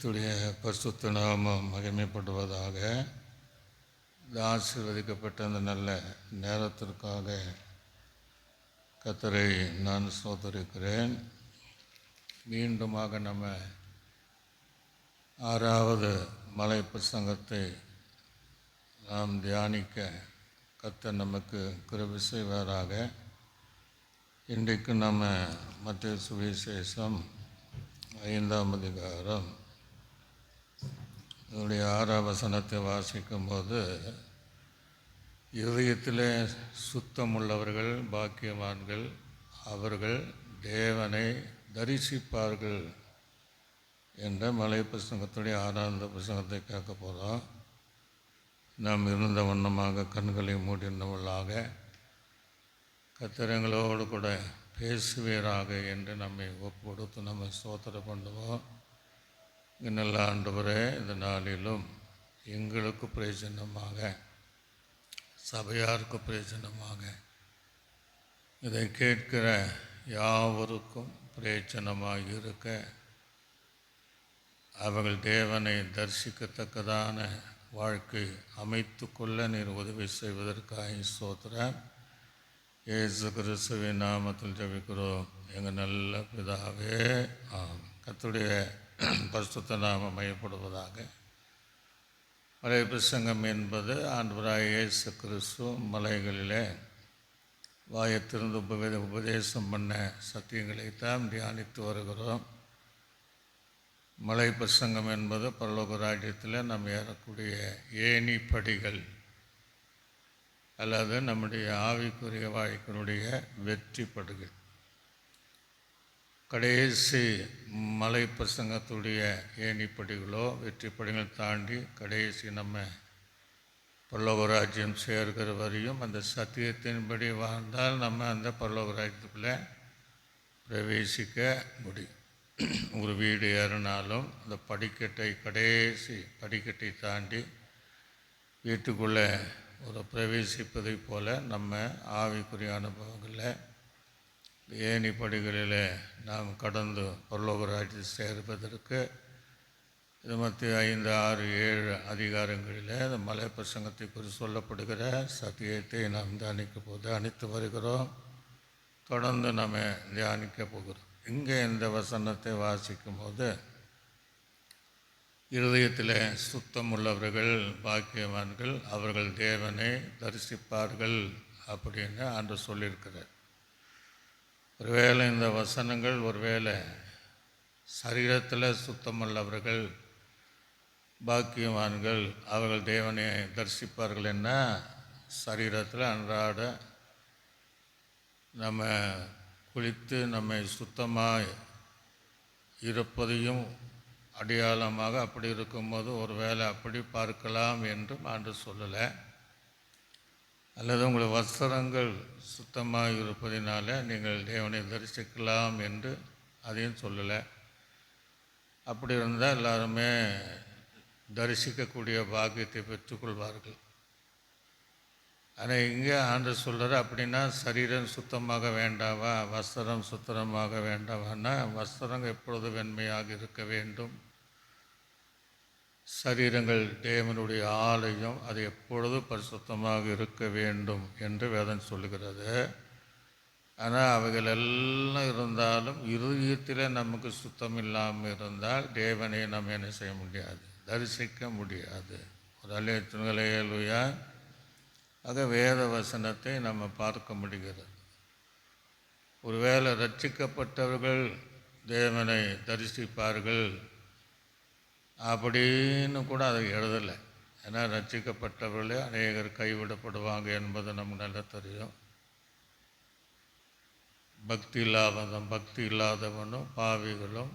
கர்த்தருடைய பரிசுத்த நாமம் மகிமைப்படுவதாக. இந்த ஆசீர்வதிக்கப்பட்ட அந்த நல்ல நேரத்திற்காக கர்த்தரை நான் ஸ்தோத்திரிக்கிறேன். மீண்டுமாக நம்ம 6வது மலை பிரசங்கத்தை நாம் தியானிக்க கர்த்தர் நமக்கு கிருபை செய்வாராக. இன்றைக்கு நம்ம மத்தேயு சுவிசேஷம் 5ஆம் அதிகாரம் 6ஆம் வசனத்தை வாசிக்கும்போது, இதயத்திலே சுத்தமுள்ளவர்கள் பாக்கியவான்கள், அவர்கள் தேவனை தரிசிப்பார்கள் என்ற மலை பிரசங்கத்துடைய 6ஆம் பிரசங்கத்தை கேட்க போகிறோம். நாம் இருந்த வண்ணமாக கண்களை மூடினவர்களாக கர்த்தரங்களோடு கூட பேசுவீராக என்று நம்மை ஒப்பு கொடுத்து நம்ம ஸ்தோத்திரம் பண்ணுவோம். நல்ல ஆண்டவரே, இந்த நாளிலும் எங்களுக்கு பிரயோஜனமாக, சபையாருக்கு பிரயோஜனமாக, இதை கேட்கிற யாவருக்கும் பிரயோஜனமாக இருக்க, அவர்கள் தேவனை தரிசிக்கத்தக்கதான வாழ்க்கை அமைத்து கொள்ள நீர் உதவி செய்வதற்காக ஸ்தோத்திரம். இயேசு கிறிஸ்துவின் நாமத்தில் ஜெபிக்கிறோம் எங்கள் நல்ல பிதாவே. கர்த்தருடைய பரிசுத்த நாமம் மையப்படுவதாக. மலை பிரசங்கம் என்பது ஆண்டவராகிய இயேசு கிறிஸ்து மலைகளிலே வாயத்திலிருந்து உபதேசம் பண்ண சத்தியங்களைத்தான் தியானித்து வருகிறோம். மலை பிரசங்கம் என்பது பரலோக ராஜ்யத்தில் நாம் ஏறக்கூடிய ஏணி படிகள் அல்லது நம்முடைய ஆவிக்குரிய வாழ்க்கையினுடைய வெற்றி படுகள். கடைசி மலை பிரசங்கத்துடைய ஏணிப்படிகளோ வெற்றி படிகள் தாண்டி கடைசி நம்ம பரலோக ராஜ்யம் சேர்க்கிற வரையும் அந்த சத்தியத்தின்படி வாழ்ந்தால் நம்ம அந்த பரலோக ராஜ்யத்துக்குள்ளே பிரவேசிக்க முடியும். ஒரு வீடு ஏறினாலும் அந்த கடைசி படிக்கட்டை தாண்டி வீட்டுக்குள்ளே ஒரு பிரவேசிப்பதை போல நம்ம ஆவிக்குரிய அனுபவங்களில் ஏணிப்படிகளில் நாம் கடந்து பரலோக ராஜ்யத்தை சேர்ப்பதற்கு இது மத்திய 5, 6, 7 அதிகாரங்களில் இந்த மலை பிரசங்கத்தை குறித்து சொல்லப்படுகிற சத்தியத்தை நாம் தியானித்து வருகிறோம். தொடர்ந்து நம்ம தியானிக்க போகிறோம். இங்கே இந்த வசனத்தை வாசிக்கும் போது, இருதயத்தில் சுத்தமுள்ளவர்கள் பாக்கியவான்கள், அவர்கள் தேவனை தரிசிப்பார்கள் அப்படின்னு ஆண்டவர் சொல்லியிருக்கிறார். ஒருவேளை இந்த வசனங்கள் ஒருவேளை சரீரத்தில் சுத்தமுள்ளவர்கள் பாக்கியவான்கள், அவர்கள் தேவனை தரிசிப்பார்கள் என்ன, சரீரத்தில் அன்றாட நம்ம குளித்து நம்மை சுத்தமாக இருப்பதையும் அடையாளமாக அப்படி இருக்கும்போது ஒரு வேளை அப்படி பார்க்கலாம் என்றும் ஆண்டவர் சொல்லலை. அல்லது உங்கள் வஸ்திரங்கள் சுத்தமாக இருப்பதினால நீங்கள் தேவனை தரிசிக்கலாம் என்று அதையும் சொல்லலை. அப்படி இருந்தால் எல்லாருமே தரிசிக்கக்கூடிய பாக்கியத்தை பெற்றுக்கொள்வார்கள். ஆனால் இங்கே ஆண்டவர் சொல்கிறார், அப்படின்னா சரீரம் சுத்தமாக வேண்டாவா, வஸ்திரம் சுத்தமாக வேண்டாவான்னா, வஸ்திரம் எப்பொழுது வெண்மையாக இருக்க வேண்டும், சரீரங்கள் தேவனுடைய ஆலயம், அது எப்பொழுது பரிசுத்தமாக இருக்க வேண்டும் என்று வேதம் சொல்லுகிறது. ஆனால் அவைகள் எல்லாம் இருந்தாலும் இருதயத்தில் நமக்கு சுத்தம் இல்லாமல் இருந்தால் தேவனை நம்ம என்ன செய்ய முடியாது, தரிசிக்க முடியாது. ஒரு அலையலுயா ஆக வேத வசனத்தை நம்ம பார்க்க முடிகிறது. ஒருவேளை ரட்சிக்கப்பட்டவர்கள் தேவனை தரிசிப்பார்கள் அப்படின்னு கூட அதை எழுதலை. ஏன்னா ரட்சிக்கப்பட்டவர்களே அநேகர் கைவிடப்படுவாங்க என்பது நமக்கு நல்லா தெரியும். பக்தி இல்லாதவனும் பாவிகளும்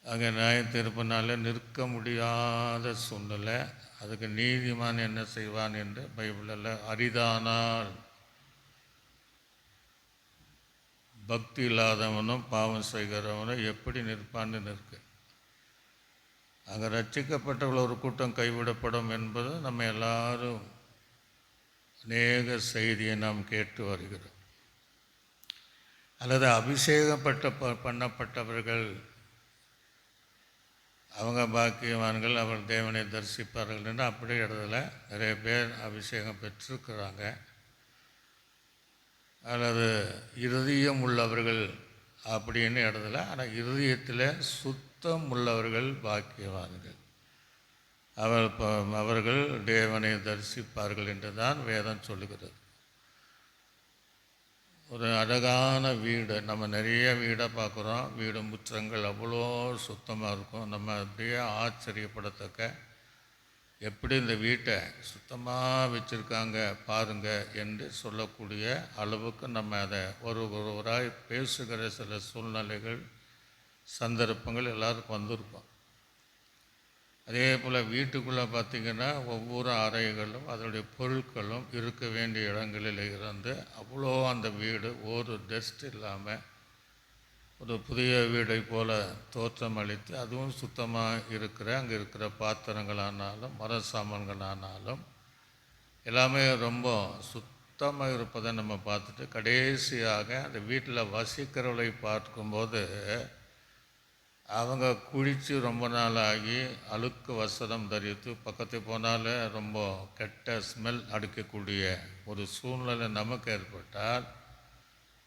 அங்கே நியாயத்தீர்ப்பினால நிற்க முடியாத சூழ்நிலை. அதுக்கு நீதிமான் என்ன செய்வான் என்று பைபிளில், அரிதானால் பக்தி இல்லாதவனும் பாவம் செய்கிறவனும் எப்படி நிற்பான்னு நிற்கு. அங்கே ரட்சிக்கப்பட்டவர்கள் ஒரு கூட்டம் கைவிடப்படும் என்பது நம்ம எல்லாரும் அநேக செய்தியை நாம் கேட்டு வருகிறோம். அல்லது அபிஷேகப்பட்ட பண்ணப்பட்டவர்கள் அவங்க பாக்கியவான்கள், அவர் தேவனை தரிசிப்பார்கள் என்று அப்படி இடத்துல நிறைய பேர் அபிஷேகம் பெற்றிருக்கிறாங்க. அல்லது இருதயம் உள்ளவர்கள் அப்படின்னு இடத்துல, ஆனால் இருதயத்தில் சுத்தம் உள்ளவர்கள் பாக்கியவான்கள், அவர்கள் தேவனை தரிசிப்பார்கள் என்று தான் வேதம் சொல்லுகிறது. ஒரு அழகான வீடு, நம்ம நிறைய வீடை பார்க்குறோம், வீடு முற்றங்கள் அவ்வளோ சுத்தமாக இருக்கும். நம்ம அப்படியே ஆச்சரியப்படத்தக்க, எப்படி இந்த வீட்டை சுத்தமாக வச்சுருக்காங்க பாருங்க என்று சொல்லக்கூடிய அளவுக்கு நம்ம அதை ஒருவராய் பேசுகிற சில சூழ்நிலைகள், சந்தர்ப்பங்கள் எல்லாருக்கும் வந்திருக்கும். அதே போல் வீட்டுக்குள்ளே பார்த்திங்கன்னா ஒவ்வொரு அறைகளும் அதனுடைய பொருட்களும் இருக்க வேண்டிய இடங்களில் இருந்து அவ்வளோ அந்த வீடு ஒரு டஸ்ட் இல்லாமல் ஒரு புதிய வீடை போல் தோற்றம் அளித்து, அதுவும் சுத்தமாக இருக்கிற அங்கே இருக்கிற பாத்திரங்களானாலும் மர சாமான்களானாலும் எல்லாமே ரொம்ப சுத்தமாக இருப்பதை நம்ம பார்த்துட்டு, கடைசியாக அந்த வீட்டில் வசிக்கிறவளை பார்க்கும்போது அவங்க குளித்து ரொம்ப நாள் ஆகி அழுக்கு வஸ்திரம் தரித்து பக்கத்து போனாலே ரொம்ப கெட்ட ஸ்மெல் அடிக்கக்கூடிய ஒரு சூழ்நிலை நமக்கு ஏற்பட்டால்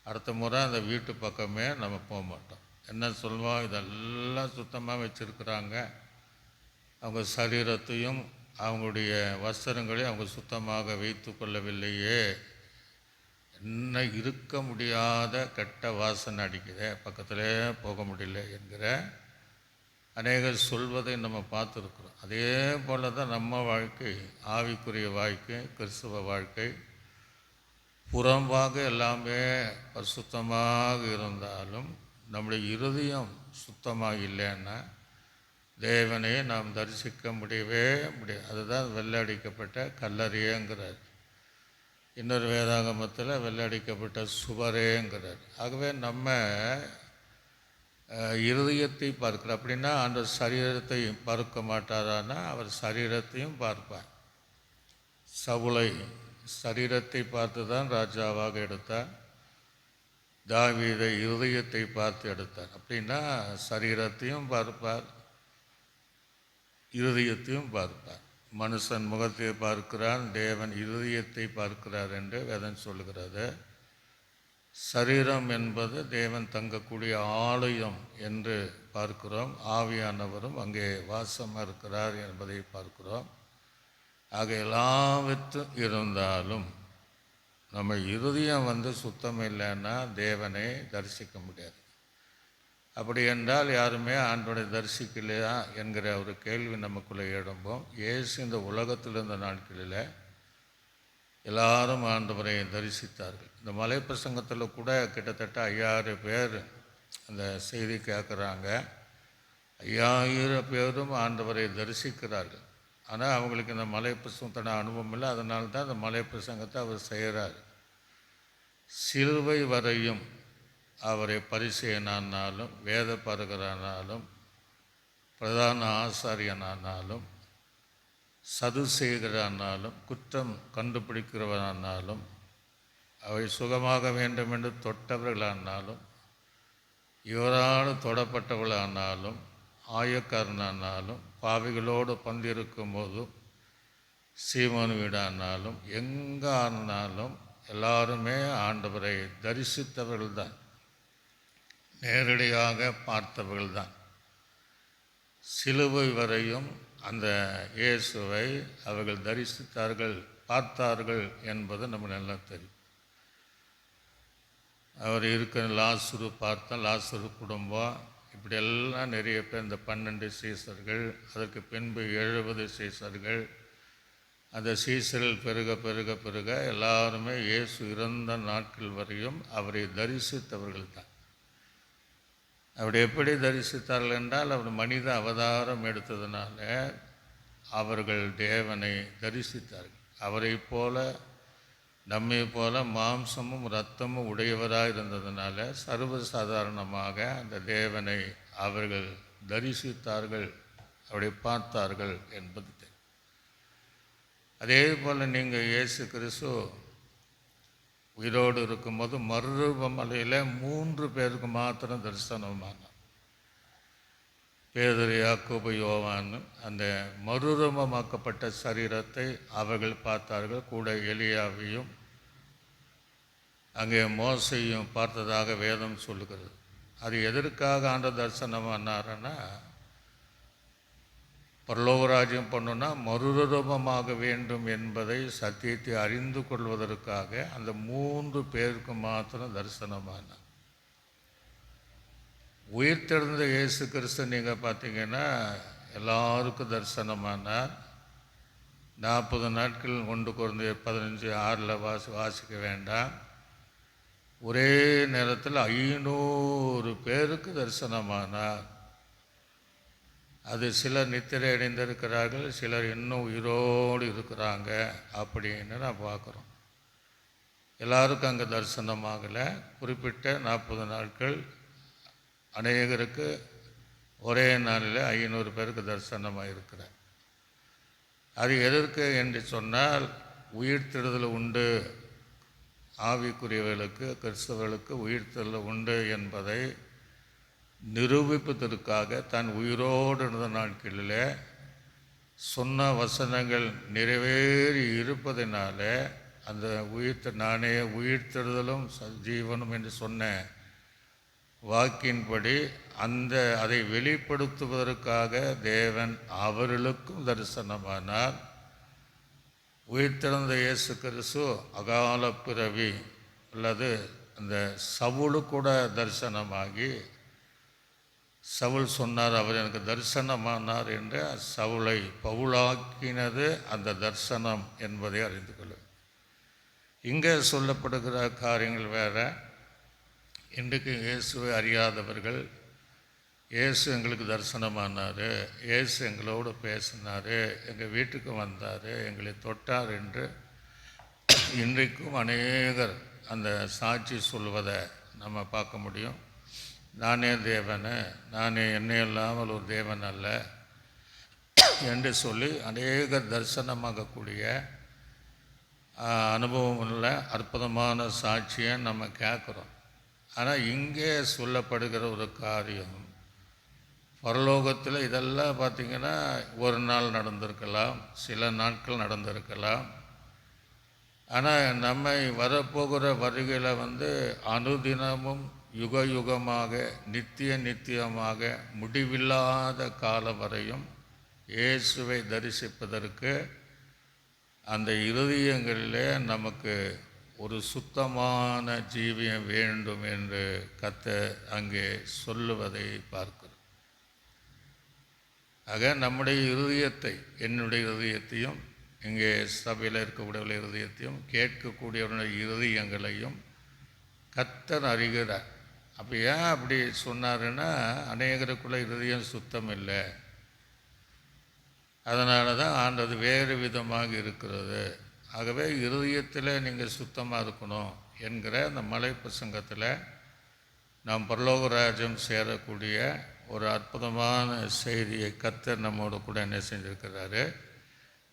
அடுத்த முறை அந்த வீட்டு பக்கமே நம்ம போக மாட்டோம். என்ன சொல்லுவோம், இதெல்லாம் சுத்தமாக வச்சுருக்குறாங்க, அவங்க சரீரத்தையும் அவங்களுடைய வஸ்திரங்களையும் அவங்க சுத்தமாக வைத்து கொள்ளவில்லையே, என்ன இருக்க முடியாத கெட்ட வாசனை அடிக்குதே, பக்கத்திலே போக முடியல என்கிற அநேகர் சொல்வதை நம்ம பார்த்துருக்குறோம். அதே போல் தான் நம்ம வாழ்க்கை, ஆவிக்குரிய வாழ்க்கை, கிறிஸ்துவ வாழ்க்கை. புறம்பாக எல்லாமே பரிசுத்தமாக இருந்தாலும் நம்முடைய இருதயம் சுத்தமாக இல்லைன்னா தேவனை நாம் தரிசிக்க முடியவே முடியாது. அதுதான் வெள்ளடிக்கப்பட்ட கல்லறையேங்கிறார். இன்னொரு வேதாகமத்தில் வெள்ளடிக்கப்பட்ட சுவரேங்கிறார். ஆகவே நம்ம இருதயத்தை பார்க்கிறார். அப்படின்னா அந்த சரீரத்தை பார்க்க மாட்டாரானா அவர் சரீரத்தையும் பார்ப்பார். சவுலை சரீரத்தை பார்த்து தான் ராஜாவாக எடுத்தார். தாவீதை இருதயத்தை பார்த்து எடுத்தார். அப்படின்னா சரீரத்தையும் பார்ப்பார், இருதயத்தையும் பார்ப்பார். மனுஷன் முகத்தை பார்க்கிறான், தேவன் இருதயத்தை பார்க்கிறார் என்று வேதம் சொல்லுகிறது. சரீரம் என்பது தேவன் தங்கக்கூடிய ஆலயம் என்று பார்க்கிறோம். ஆவியானவரும் அங்கே வாசமாக இருக்கிறார் என்பதை பார்க்கிறோம். ஆக எல்லாவற்றும் இருந்தாலும் நம்ம இருதயம் சுத்தம் இல்லைன்னா தேவனை தரிசிக்க முடியாது. அப்படி என்றால் யாருமே ஆண்டவனை தரிசிக்கலையா என்கிற ஒரு கேள்வி நமக்குள்ளே எழும்போம். இயேசு இந்த உலகத்தில் இருந்த நாட்களில் எல்லாரும் ஆண்டவரை தரிசித்தார்கள். இந்த மலை பிரசங்கத்தில் கூட கிட்டத்தட்ட 5000 பேர் அந்த செய்தி கேட்குறாங்க. 5000 பேரும் ஆண்டவரை தரிசிக்கிறார்கள். ஆனால் அவங்களுக்கு இந்த மலை பிரசங்கத்தோட அனுபவம் இல்லை. அதனால தான் அந்த மலை பிரசங்கத்தை அவர் செய்கிறார். சிலுவை வரையும் அவரை பரிசேயனானாலும் வேத பாரகரானாலும் பிரதான ஆசாரியனானாலும் சதுசேகரானாலும் குற்றம் கண்டுபிடிக்கிறவனானாலும் அவை சுகமாக வேண்டும் என்று தொட்டவர்களானாலும் இவரால் தொடப்பட்டவர்களானாலும் ஆயக்காரனானாலும் பாவிகளோடு பந்திருக்கும் போதும் சீமோன் வீடானாலும் எங்கே ஆனாலும் எல்லாருமே ஆண்டவரை தரிசித்தவர்கள்தான், நேரடியாக பார்த்தவர்கள்தான். சிலுவை வரையும் அந்த இயேசுவை அவர்கள் தரிசித்தார்கள், பார்த்தார்கள் என்பது நமக்கு நல்லா தெரியும். அவர் இருக்கிற லாசரு பார்த்தா, லாசரு குடும்பம், இப்படியெல்லாம் நிறைய பேர், இந்த 12 சீசர்கள், அதற்கு பின்பு 70 சீசர்கள், அந்த சீசர்கள் பெருக பெருக பெருக எல்லாருமே இயேசு இறந்த நாட்கள் வரையும் அவரை தரிசித்தவர்கள் தான். அப்படி எப்படி தரிசித்தார்கள் என்றால், அவர் மனித அவதாரம் எடுத்ததுனால அவர்கள் தேவனை தரிசித்தார்கள். அவரை போல நம்மை போல மாம்சமும் இரத்தமும் உடையவராக இருந்ததுனால சர்வசாதாரணமாக அந்த தேவனை அவர்கள் தரிசித்தார்கள், அவரை பார்த்தார்கள் என்பது தெரியும். அதே போல் நீங்கள் இயேசு கிறிஸ்து உயிரோடு இருக்கும்போது மறுரூபமலையில் 3 பேருக்கு மாத்திரம் தரிசனமானார். பேதுரு, யாக்கோபு, யோவான் அந்த மறுரூபமாக்கப்பட்ட சரீரத்தை அவர்கள் பார்த்தார்கள். கூட எலியாவையும் அங்கே மோசையும் பார்த்ததாக வேதம் சொல்லுகிறது. அது எதற்காக ஆண்ட தரிசனமானாருன்னா, பரலோகராஜ்யம் பண்ணுன்னா மறுரூபமாக வேண்டும் என்பதை சத்தியத்தை அறிந்து கொள்வதற்காக அந்த 3 பேருக்கு மாத்திரம் தரிசனமானார். உயிர்த்தெழுந்த இயேசு கிறிஸ்து நீங்கள் பார்த்தீங்கன்னா எல்லாருக்கும் தரிசனமானார். 40 நாட்கள் 1 கொரிந்தியர் 15:6 வாசிக்க வேண்டாம். ஒரே நேரத்தில் 500 பேருக்கு தரிசனமானார். அது சிலர் நித்திரை அடைந்திருக்கிறார்கள், சிலர் இன்னும் உயிரோடு இருக்கிறாங்க அப்படின்னு நான் பார்க்குறோம். எல்லாருக்கும் அங்கே தரிசனமாகலை. குறிப்பிட்ட 40 நாட்கள் அநேகருக்கு ஒரே நாளில் 500 பேருக்கு தரிசனமாக இருக்கிறார். அது எதற்கு என்று சொன்னால், உயிர்த்தெழுதல் உண்டு, ஆவிக்குரியவர்களுக்கு கிறிஸ்தவர்களுக்கு உயிர்த்தெழுதல் உண்டு என்பதை நிரூபிப்பதற்காக தன் உயிரோடு இருந்த நாட்களில் சொன்ன வசனங்கள் நிறைவேறி இருப்பதனால அந்த நானே உயிர்த்தெழுதலும் ஜீவனும் என்று சொன்ன வாக்கின்படி அதை வெளிப்படுத்துவதற்காக தேவன் அவர்களுக்கும் தரிசனமானார். உயிர்த்தெழுந்த இயேசு கிறிஸ்து அகால பிறவி அல்லது அந்த சவுலு கூட தரிசனமாகி, சவுல் சொன்னார் அவர் எனக்கு தரிசனமானார் என்று, சவுலை பவுலாக்கினது அந்த தரிசனம் என்பதை அறிந்து கொள்ளும். இங்கே சொல்லப்படுகிற காரியங்கள் வேறு. இன்றைக்கு இயேசுவை அறியாதவர்கள், இயேசு எங்களுக்கு தரிசனமானார், இயேசு எங்களோடு பேசினார், எங்கள் வீட்டுக்கு வந்தார், எங்களை தொட்டார் என்று இன்றைக்கும் அநேகர் அந்த சாட்சி சொல்வதை நம்ம பார்க்க முடியும். நானே தேவன், நானே என்னை இல்லாமல் ஒரு தேவன் அல்ல என்று சொல்லி அநேகர் தரிசனமாகக்கூடிய அனுபவம் உள்ள அற்புதமான சாட்சியை நம்ம கேட்குறோம். ஆனால் இங்கே சொல்லப்படுகிற ஒரு காரியம், பரலோகத்தில் இதெல்லாம் பார்த்திங்கன்னா ஒரு நாள் நடந்திருக்கலாம், சில நாட்கள் நடந்திருக்கலாம். ஆனால் நம்மை வரப்போகிற வருகையில் அனுதினமும் யுக யுகமாக நித்தியமாக முடிவில்லாத காலம் வரையும் இயேசுவை தரிசிப்பதற்கு அந்த இருதயங்களிலே நமக்கு ஒரு சுத்தமான ஜீவியம் வேண்டும் என்று கர்த்தர் அங்கே சொல்லுவதை பார்க்கிறோம். ஆக நம்முடைய இருதயத்தை, என்னுடைய இருதயத்தையும் இங்கே சபையில் இருக்கக்கூடிய இருதயத்தையும் கேட்கக்கூடியவருடைய இருதயங்களையும் கர்த்தர் அறிகிறார். அப்போ ஏன் அப்படி சொன்னாருன்னா, அநேகருக்குள்ள இருதயம் சுத்தம் இல்லை, அதனால தான் ஆண்டது வேறு விதமாக இருக்கிறது. ஆகவே இருதயத்தில் நீங்கள் சுத்தமாக இருக்கணும் என்கிற அந்த மலை பிரசங்கத்தில் நாம் பரலோகராஜ்யம் சேரக்கூடிய ஒரு அற்புதமான செய்தியை கர்த்தர் நம்மோடு கூட என்ன செஞ்சுருக்கிறாரு,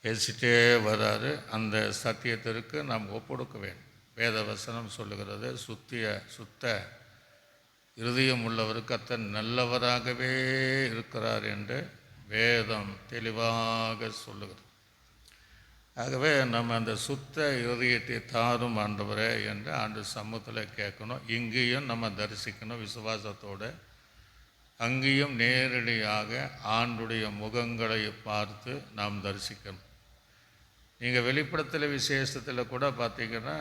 பேசிட்டே வராரு. அந்த சத்தியத்திற்கு நாம் ஒப்புடுக்க வேண்டும். வேத வசனம் சொல்லுகிறது, சுத்த இருதயம் உள்ளவர் கர்த்தர் நல்லவராகவே இருக்கிறார் என்று வேதம் தெளிவாக சொல்லுகிறது. ஆகவே நம்ம அந்த சுத்த இருதயத்தை தாரும் ஆண்டவரே என்று ஆண்டு சமூகத்தில் கேட்கணும். இங்கேயும் நம்ம தரிசிக்கணும் விசுவாசத்தோடு. அங்கேயும் நேரடியாக ஆண்டுடைய முகங்களை பார்த்து நாம் தரிசிக்கணும். நீங்கள் வெளிப்படத்தில் விசேஷத்தில் கூட பார்த்தீங்கன்னா,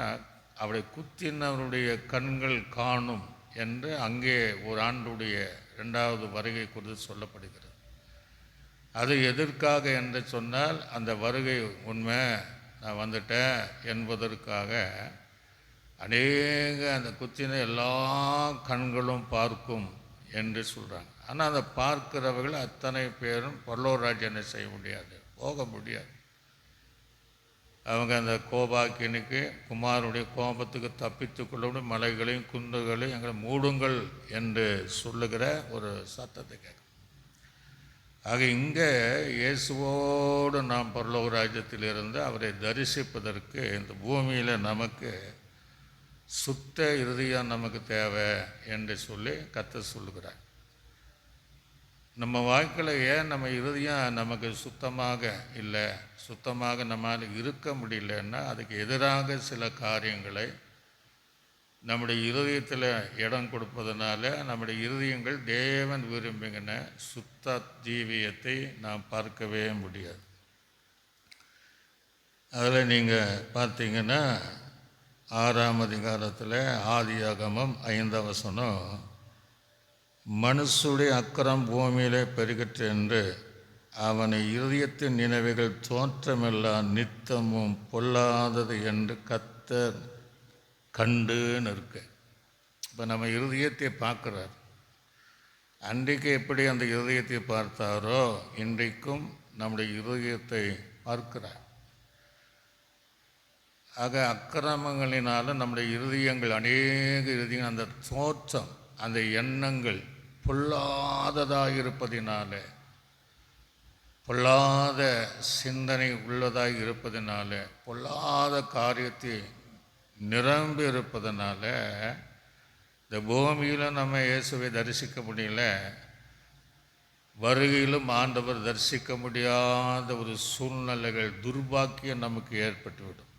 அவரை குத்தினவருடைய கண்கள் காணும் என்று அங்கே ஒரு ஆண்டுடைய 2வது வருகை குறித்து சொல்லப்படுகிறது. அது எதற்காக என்று சொன்னால், அந்த வருகை உண்மை, நான் வந்துட்டேன் என்பதற்காக அநேக அந்த குத்தின எல்லா கண்களும் பார்க்கும் என்று சொல்கிறாங்க. ஆனால் அந்த பார்க்கிறவர்கள் அத்தனை பேரும் பரலோகராஜ்யம் செய்ய முடியாது, போக முடியாது. அவங்க அந்த கோபாக்கினுக்கு, குமாரனுடைய கோபத்துக்கு தப்பித்து கொள்ள மலைகளையும் குன்றுகளையும் எங்களை மூடுங்கள் என்று சொல்லுகிற ஒரு சத்தத்தை கேட்க. ஆக இங்கே இயேசுவோடு நாம் பரலோக ராஜ்யத்திலிருந்து அவரை தரிசிப்பதற்கு இந்த பூமியில் நமக்கு சுத்த இருதயம் நமக்கு தேவை என்று சொல்லி கர்த்தர் சொல்லுகிறார். நம்ம வாழ்க்கையில் ஏன் நம்ம இருதயம் நமக்கு சுத்தமாக இல்லை, சுத்தமாக நம்மால் இருக்க முடியலன்னா அதுக்கு எதிராக சில காரியங்களை நம்முடைய இருதயத்தில் இடம் கொடுப்பதனால நம்முடைய இருதயங்கள் தேவன் விரும்புகின சுத்த ஜீவியத்தை நாம் பார்க்கவே முடியாது. அதில் நீங்கள் பார்த்தீங்கன்னா 6ஆம் அதிகாரத்தில் ஆதியாகமம் 5ஆம் வசனம், மனுஷுடைய அக்கிரம் பூமியிலே பெருகற்று என்று அவனை இருதயத்தின் நினைவுகள் தோற்றமெல்லாம் நித்தமும் பொல்லாதது என்று கர்த்தர் கண்டுன்னு இருக்கு. இப்போ நம்ம இருதயத்தை பார்க்குறார். அன்றைக்கு எப்படி அந்த இருதயத்தை பார்த்தாரோ இன்றைக்கும் நம்முடைய இருதயத்தை பார்க்கிறார். ஆக அக்கிரமங்களினாலும் நம்முடைய இருதயங்கள், அநேக இருதயங்கள், அந்த தோற்றம், அந்த எண்ணங்கள் பொல்லாததாக இருப்பதினால, பொல்லாத சிந்தனை உள்ளதாக இருப்பதனால, பொல்லாத காரியத்தை நிரம்பி இருப்பதனால இந்த பூமியில் நம்ம இயேசுவை தரிசிக்க முடியல, வருகையிலும் ஆண்டவர் தரிசிக்க முடியாத ஒரு சூழ்நிலைகள், துர்பாக்கியம் நமக்கு ஏற்பட்டுவிடும்.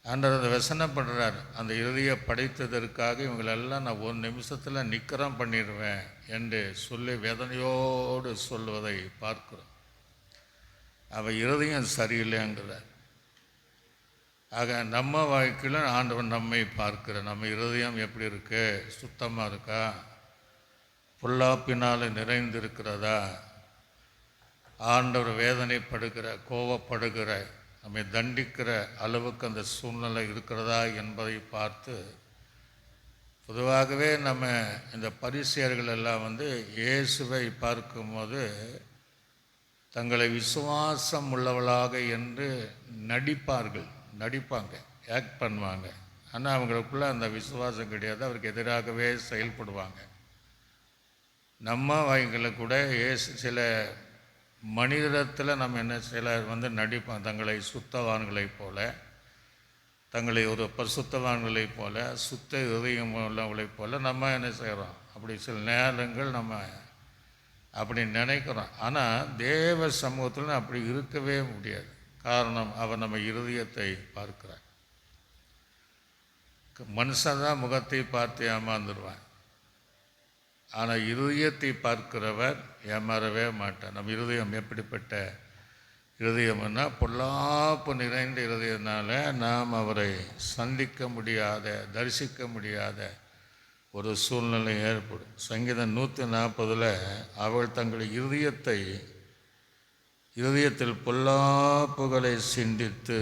ஆண்டவர் அந்த வசனப்படுறார், அந்த இருதய படைத்ததற்காக இவங்களெல்லாம் நான் ஒரு நிமிஷத்தில் நிக்கரம் பண்ணிடுவேன் என்று சொல்லி வேதனையோடு சொல்வதை பார்க்கிறோம். அவள் இருதயம் சரியில்லைங்கிறார். ஆக நம்ம வாழ்க்கையில் ஆண்டவன் நம்மை பார்க்கிற நம்ம இருதயம் எப்படி இருக்கு, சுத்தமாக இருக்கா, பொல்லாப்பினால் நிறைந்திருக்கிறதா, ஆண்டவர் வேதனைப்படுகிற, கோபப்படுகிற, நம்மை தண்டிக்கிற அளவுக்கு அந்த சூழ்நிலை இருக்கிறதா என்பதை பார்த்து, பொதுவாகவே நம்ம இந்த பரிசேயர்கள் எல்லாம் இயேசுவை பார்க்கும்போது தங்களை விசுவாசம் உள்ளவளாக என்று நடிப்பாங்க, ஆக்ட் பண்ணுவாங்க. ஆனால் அவங்களுக்குள்ள அந்த விசுவாசம் கிடையாது, அவருக்கு எதிராகவே செயல்படுவாங்க. நம்ம வாய்களை கூட சில மனிதத்தில் நம்ம என்ன சிலர் நடிப்பாங்க, தங்களை சுத்தவான்களைப் போல, தங்களை ஒரு பரிசுத்தவான்களைப் போல, சுத்த இதயம் உள்ளவங்களைப் போல நம்ம என்ன செய்கிறோம், அப்படி சில நேரங்கள் நம்ம அப்படி நினைக்கிறோம். ஆனால் தேவ சமூகத்தில் அப்படி இருக்கவே முடியாது. காரணம், அவர் நம்ம இருதயத்தை பார்க்கிறார். மனுஷன் தான் முகத்தை பார்த்து ஏமாந்துடுவான், ஆனால் இருதயத்தை பார்க்கிறவர் ஏமாறவே மாட்டார். நம்ம இருதயம் எப்படிப்பட்ட இருதயம்னா, பொல்லாப்பு நிறைந்த இருதயத்தினால நாம் அவரை சந்திக்க முடியாத, தரிசிக்க முடியாத ஒரு சூழ்நிலை ஏற்படும். சங்கீதம் 140 அவள் தங்கள் இருதயத்தில் பொல்லாப்புகளை சிந்தித்து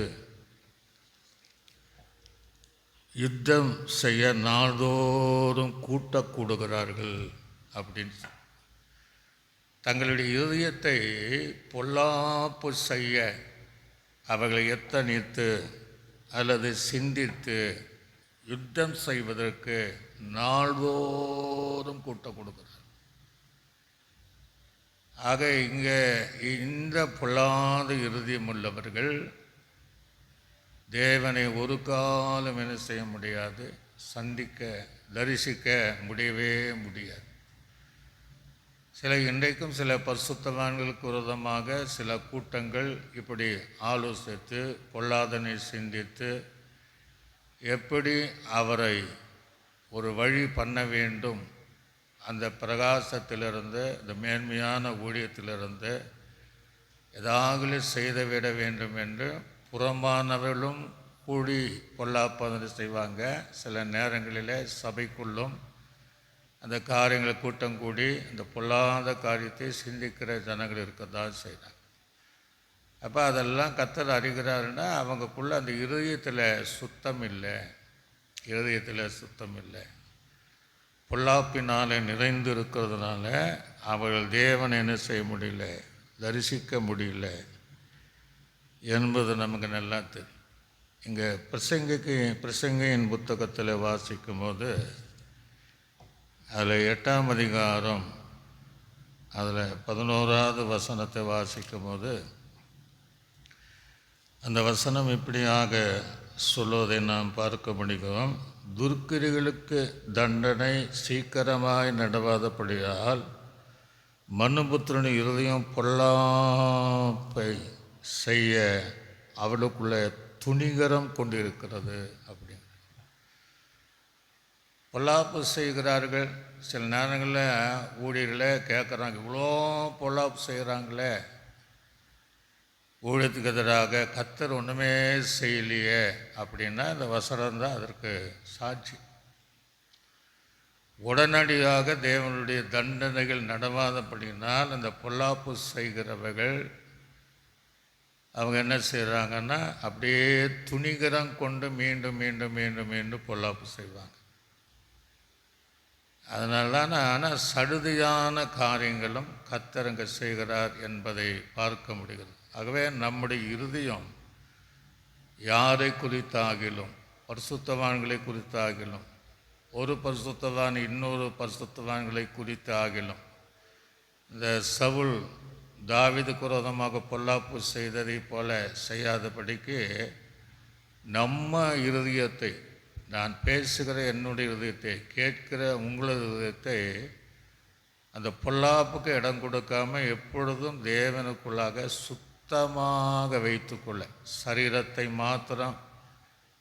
யுத்தம் செய்ய நாள்தோறும் கூடுகிறார்கள் அப்படின்னு. தங்களுடைய இருதயத்தை பொல்லாப்பு செய்ய அவர்களை எத்தனித்து அல்லது சிந்தித்து யுத்தம் செய்வதற்கு நாள்தோறும் கொடுக்கிறார். ஆக இங்கே இந்த பொல்லாத இருதயம் உள்ளவர்கள் தேவனை ஒரு காலம் என்ன செய்ய முடியாது, தரிசிக்க முடியவே முடியாது. இன்றைக்கும் சில பரிசுத்தவான்களுக்கு விரோதமாக சில கூட்டங்கள் இப்படி ஆலோசித்து பொல்லாதனை சிந்தித்து எப்படி அவரை ஒரு வழி பண்ண வேண்டும், அந்த பிரகாசத்திலிருந்து, இந்த மேன்மையான ஊழியத்திலிருந்து ஏதாவது செய்துவிட வேண்டும் என்று புறமானவர்களும் கூடி பொல்லாப்பதனை செய்வாங்க. சில நேரங்களில் சபைக்குள்ளும் அந்த காரியங்களை கூட்டம் கூடி அந்த பொல்லாத காரியத்தை சிந்திக்கிற ஜனங்கள் இருக்கதான் செய்கிறாங்க. அப்போ அதெல்லாம் கர்த்தர் அறிகிறாருன்னா அவங்கக்குள்ளே அந்த இருதயத்தில் சுத்தம் இல்லை, பொல்லாப்பினால் நிறைந்து இருக்கிறதுனால அவர்கள் தேவனை என்ன செய்ய முடியல, தரிசிக்க முடியல என்பது நமக்கு நல்லா தெரியும். இங்கே பிரசங்கியின் புத்தகத்தில் வாசிக்கும் போது அதில் 8ஆம் அதிகாரம் அதில் 11வது வசனத்தை வாசிக்கும் போது அந்த வசனம் இப்படியாக சொல்வதை நாம் பார்க்க முடியும். துர்க்கிரிகளுக்கு தண்டனை சீக்கிரமாய் நடவாதபடியால் மனுபுத்திரன் இருதயம் பொல்லாப்பை செய்ய அவளுக்குள்ள துணிகரம் கொண்டிருக்கிறது அப்படி. பொல்லாப்பு செய்கிறார்கள். சில நேரங்களில் ஊழியர்களே கேட்குறாங்க, இவ்வளோ பொல்லாப்பு செய்கிறாங்களே, ஊழியத்துக்கு எதிராக கர்த்தர் ஒன்றுமே செய்யலையே அப்படின்னா இந்த வசனம் தான் அதற்கு சாட்சி. உடனடியாக தேவனுடைய தண்டனைகள் நடவாதபடினால் அந்த பொல்லாப்பு செய்கிறவர்கள் அவங்க என்ன செய்கிறாங்கன்னா அப்படியே துணிகரம் கொண்டு மீண்டும் மீண்டும் மீண்டும் மீண்டும் பொல்லாப்பு செய்வாங்க. அதனால தான் ஆனால் சடுதியான காரியங்களும் கர்த்தர் செய்கிறார் என்பதை பார்க்க முடிகிறது. ஆகவே நம்முடைய இருதயம் யாரை குறித்தாகிலும், பரிசுத்தவான்களை குறித்தாகிலும், ஒரு பரிசுத்தவான் இன்னொரு பரிசுத்தவான்களை குறித்து ஆகிலும், இந்த சவுல் தாவீதுக்கு விரோதமாக பொல்லாப்பு செய்ததை போல செய்யாதபடிக்கு நம்ம இருதயத்தை, நான் பேசுகிற என்னுடைய இருதயத்தை, கேட்கிற உங்களது இருதயத்தை அந்த பொல்லாப்புக்கு இடம் கொடுக்காமல் எப்பொழுதும் தேவனுக்குள்ளாக சுத்தமாக வைத்துக்கொள்ள, சரீரத்தை மாத்திரம்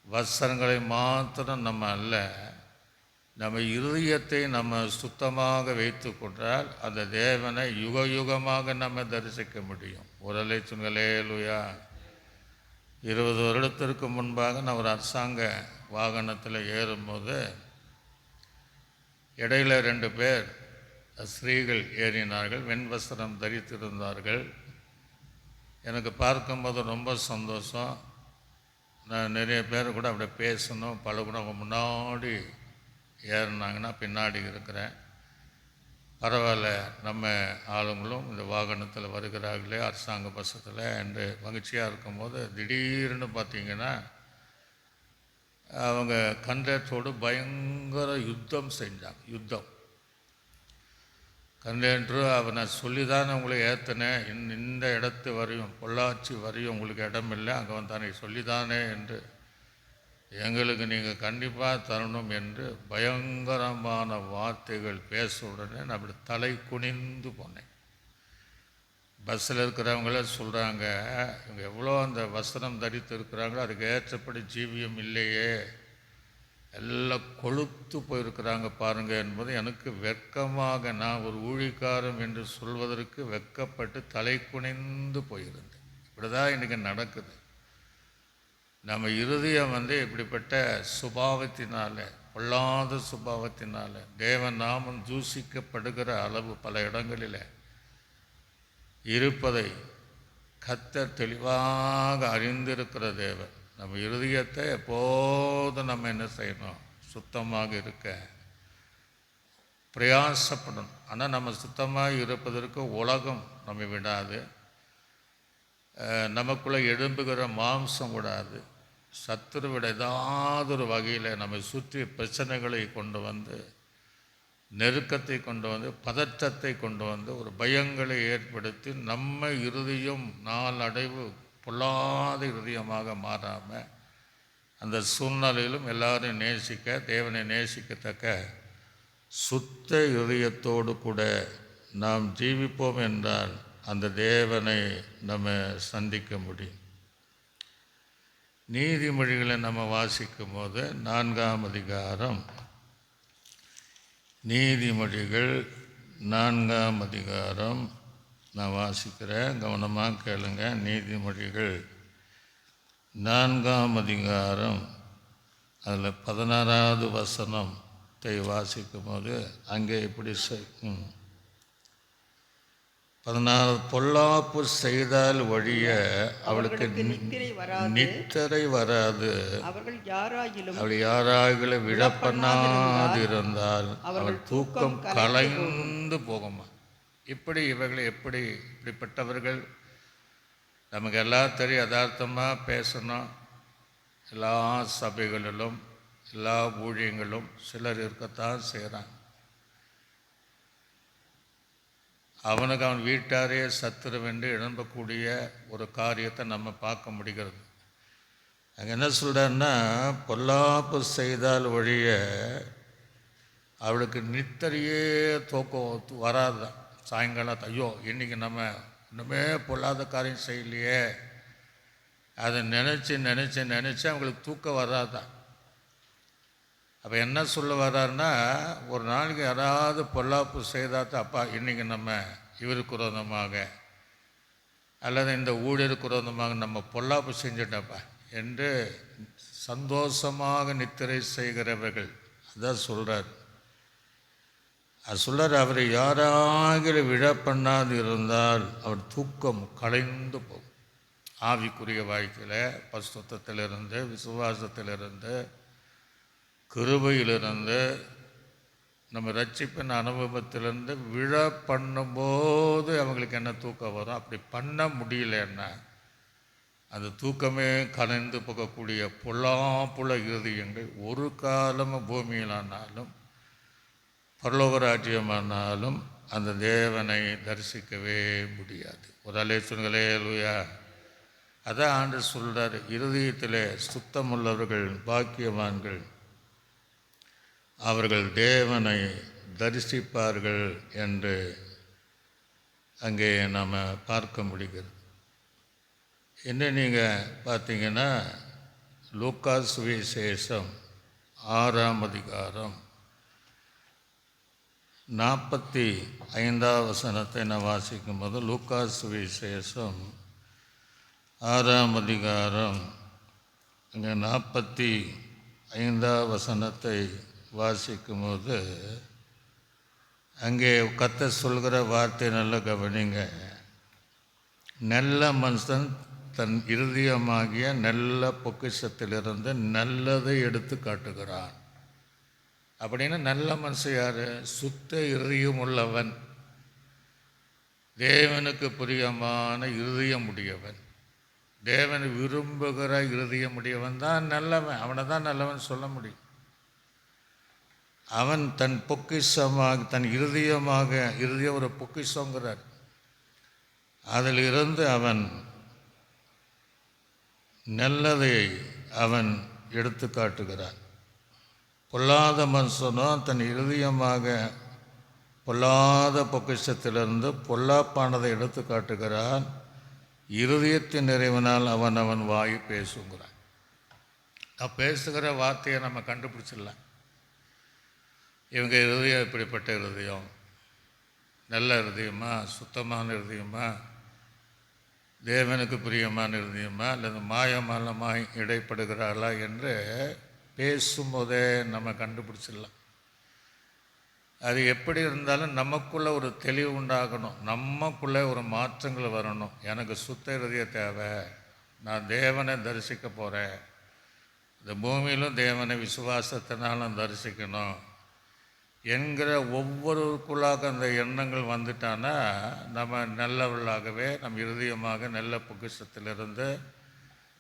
வஸ்திரங்களை மாத்திரம் நம்ம அல்ல, நம்ம இருதயத்தை நம்ம சுத்தமாக வைத்து கொண்டால் அந்த தேவனை யுக யுகமாக நம்ம தரிசிக்க முடியும். ஒரு லேலுயா. 20 வருடத்திற்கு முன்பாக நான் ஒரு அரசாங்க வாகனத்தில் ஏறும்போது இடையில் 2 பேர் ஸ்திரீகள் ஏறினார்கள். வெண்வஸ்திரம் தரித்திருந்தார்கள். எனக்கு பார்க்கும்போது ரொம்ப சந்தோஷம். நான் நிறைய பேர் கூட அப்படியே பேசணும், பழகணும். அவங்க முன்னாடி ஏறினாங்கன்னா பின்னாடி இருக்கிறேன். பரவாயில்ல, நம்ம ஆளுங்களும் இந்த வாகனத்தில் வருகிறார்களே அரசாங்க பஸ்ஸத்தில் என்று மகிழ்ச்சியாக இருக்கும்போது திடீர்னு பார்த்திங்கன்னா அவங்க கண்டக்டரோடு பயங்கர யுத்தம் செஞ்சாங்க. யுத்தம். கண்டக்டரு அவனை சொல்லி தானே உங்களை ஏற்றினேன், இந்த இடத்து வரையும் பொள்ளாச்சி வரையும் உங்களுக்கு இடம் இல்லை, அங்கே வந்தானே சொல்லிதானே என்று, எங்களுக்கு நீங்கள் கண்டிப்பாக தரணும் என்று பயங்கரமான வார்த்தைகள் பேச உடனே நான் அப்படி தலை குனிந்து போனேன். பஸ்ஸில் இருக்கிறவங்களே சொல்கிறாங்க, இவங்க எவ்வளோ அந்த வஸ்திரம் தரித்து இருக்கிறாங்களோ அதுக்கு ஏற்றப்படி ஜீவியம் இல்லையே, எல்லாம் கொழுத்து போயிருக்கிறாங்க பாருங்கள் என்பது எனக்கு வெட்கமாக, நான் ஒரு ஊழிக்காரன் என்று சொல்வதற்கு வெட்கப்பட்டு தலை குனிந்து போயிருந்தேன். இப்படி தான் இன்றைக்கி நடக்குது. நம்ம இருதயம் இப்படிப்பட்ட சுபாவத்தினால, பொல்லாத சுபாவத்தினால தேவன் நாமம் தூஷிக்கப்படுகிற அளவு பல இடங்களில் இருப்பதை கர்த்தர் தெளிவாக அறிந்திருக்கிற தேவன். நம்ம இருதயத்தை எப்போதும் நம்ம என்ன செய்யணும், சுத்தமாக இருக்க பிரயாசப்படணும். ஆனால் நம்ம சுத்தமாக இருப்பதற்கு உலகம் நம்ம விடாது, நமக்குள்ளே எழும்புகிற மாம்சம் விடாது. சத்துருவிட ஏதாவது ஒரு வகையில் நம்மை சுற்றி பிரச்சனைகளை கொண்டு வந்து, நெருக்கத்தை கொண்டு வந்து, பதற்றத்தை கொண்டு வந்து, ஒரு பயங்களை ஏற்படுத்தி நம்ம இருதயம் நாளடைவு பொல்லாத இருதயமாக மாறாமல் அந்த சூழ்நிலையிலும் எல்லாரையும் நேசிக்க, தேவனை நேசிக்கத்தக்க சுத்த இருதயத்தோடு கூட நாம் ஜீவிப்போம் என்றால் அந்த தேவனை நம்ம சந்திக்க முடியும். நீதிமொழிகளை நம்ம வாசிக்கும் போது 4ஆம் அதிகாரம், நீதிமொழிகள் 4ஆம் அதிகாரம் நான் வாசிக்கிறேன், கவனமாக கேளுங்க. நீதிமொழிகள் 4ஆம் அதிகாரம் அதில் 16வது வசனத்தை வாசிக்கும் போது அங்கே இப்படி 14 பொல்லாப்பு செய்தால் ஒழிய அவளுக்கு நித்திரை வராது, அவள் யாராகிலும் விழப்பண்ணாதிருந்தால் அவள் தூக்கம் கலைந்து போகுமா. இப்படிப்பட்டவர்கள் நமக்கு எல்லாம் தெரியும், யதார்த்தமாக பேசணும். எல்லா சபைகளிலும் எல்லா ஊழியங்களும் சிலர் இருக்கத்தான் செய்கிறாங்க. அவனுக்கு அவன் வீட்டாரே சத்துருவென்று எழும்பக்கூடிய ஒரு காரியத்தை நம்ம பார்க்க முடிகிறது. அங்கே என்ன சொல்கிறான்னா, பொல்லாப்பு செய்தால் ஒழிய அவளுக்கு நித்திரையே தூக்கம் வராதுதான். சாயங்காலம் ஐயோ இன்றைக்கி நம்ம இன்னுமே பொல்லாத காரியம் செய்யலையே, அதை நினச்சி நினச்சி நினச்சி அவங்களுக்கு தூக்கம் வராதான். அப்போ என்ன சொல்ல வர்றாருன்னா, ஒரு நாளைக்கு யாராவது பொல்லாப்பு செய்தால் தான் அப்பா இன்றைக்கி நம்ம இவருக்கு விரோதமாக அல்லது இந்த ஊழியருக்கு விரோதமாக நம்ம பொல்லாப்பு செஞ்சிட்டப்பா என்று சந்தோஷமாக நித்திரை செய்கிறவர்கள். அதான் சொல்கிறார். அது சொல்கிறார், அவரை யாராகிலும் விழ பண்ணாது இருந்தால் அவர் தூக்கம் கலைந்து போகும். ஆவிக்குரிய வாழ்க்கையில் பரிசுத்தத்திலிருந்து, விசுவாசத்திலிருந்து, கிருபையிலிருந்து, நம்ம ரட்சிப்பின் அனுபவத்திலிருந்து விழ பண்ணும்போது அவங்களுக்கு என்ன தூக்கம் வரும். அப்படி பண்ண முடியலன்னா அந்த தூக்கமே கலைந்து போகக்கூடிய பொல்லாப்புல இருதயங்கள் ஒரு காலமும் பூமியிலானாலும் பரலோக ராஜ்யமானாலும் அந்த தேவனை தரிசிக்கவே முடியாது. ஒரு அலேசுங்களே லூயா. அதான் ஆண்டவர் சொல்கிறார், இருதயத்திலே சுத்தமுள்ளவர்கள் பாக்கியவான்கள், அவர்கள் தேவனை தரிசிப்பார்கள் என்று அங்கே நாம் பார்க்க முடிகிறது. இன்னும் நீங்கள் பார்த்தீங்கன்னா லூக்கா சுவிசேஷம் 6ஆம் அதிகாரம் 45ஆம் வசனத்தை நான் வாசிக்கும் போது, லூக்கா சுவிசேஷம் 6ஆம் அதிகாரம் இங்கே 45ஆம் வசனத்தை வாசிக்கும்போது அங்கே கர்த்தர் சொல்கிற வார்த்தை நல்லா கவனிங்க. நல்ல மனுஷன் தன் இருதயமாகிய நல்ல பொக்கிஷத்திலிருந்து நல்லதை எடுத்து காட்டுகிறான். அப்படின்னா நல்ல மனுஷன் யார்? சுத்த இருதயம் உள்ளவன், தேவனுக்கு பிரியமான இருதயம் உடையவன், தேவனை விரும்புகிற இருதயம் உடையவன் தான் நல்லவன். அவனை தான் நல்லவன் சொல்ல முடியும். அவன் தன் பொக்கிஷமாக, தன் இருதயமாக, இருதயம் ஒரு பொக்கிஷங்கிறார், அதில் இருந்து அவன் நல்லதை அவன் எடுத்து காட்டுகிறான். பொல்லாத மனுஷனோ தன் இருதயமாக பொல்லாத பொக்கிஷத்திலிருந்து பொல்லாப்பானதை எடுத்து காட்டுகிறான். இருதயத்தின் நிறைவினால் அவன் வாய் பேசுங்கிறான். நான் பேசுகிற வார்த்தையை நம்ம கண்டுபிடிச்சிடலாம். இவங்க இருதயம் இப்படிப்பட்ட இருதயம், நல்ல இருதயமா, சுத்தமான இருதயமா, தேவனுக்கு பிரியமான இருதயமா, அல்லது மாயமாலமாய் இடைப்படுகிறாளா என்று பேசும்போதே நம்ம கண்டுபிடிச்சிடலாம். அது எப்படி இருந்தாலும் நமக்குள்ளே ஒரு தெளிவு உண்டாகணும், நமக்குள்ளே ஒரு மாற்றங்கள் வரணும். எனக்கு சுத்த இருதயம் தேவை, நான் தேவனை தரிசிக்க போகிறேன், இந்த பூமியிலும் தேவனை விசுவாசத்தினாலும் தரிசிக்கணும் என்கிற ஒவ்வொருக்குள்ளாக அந்த எண்ணங்கள் வந்துட்டானா நம்ம நல்லவர்களாகவே நம் இருதயமாக நல்ல பொக்கிஷத்திலிருந்து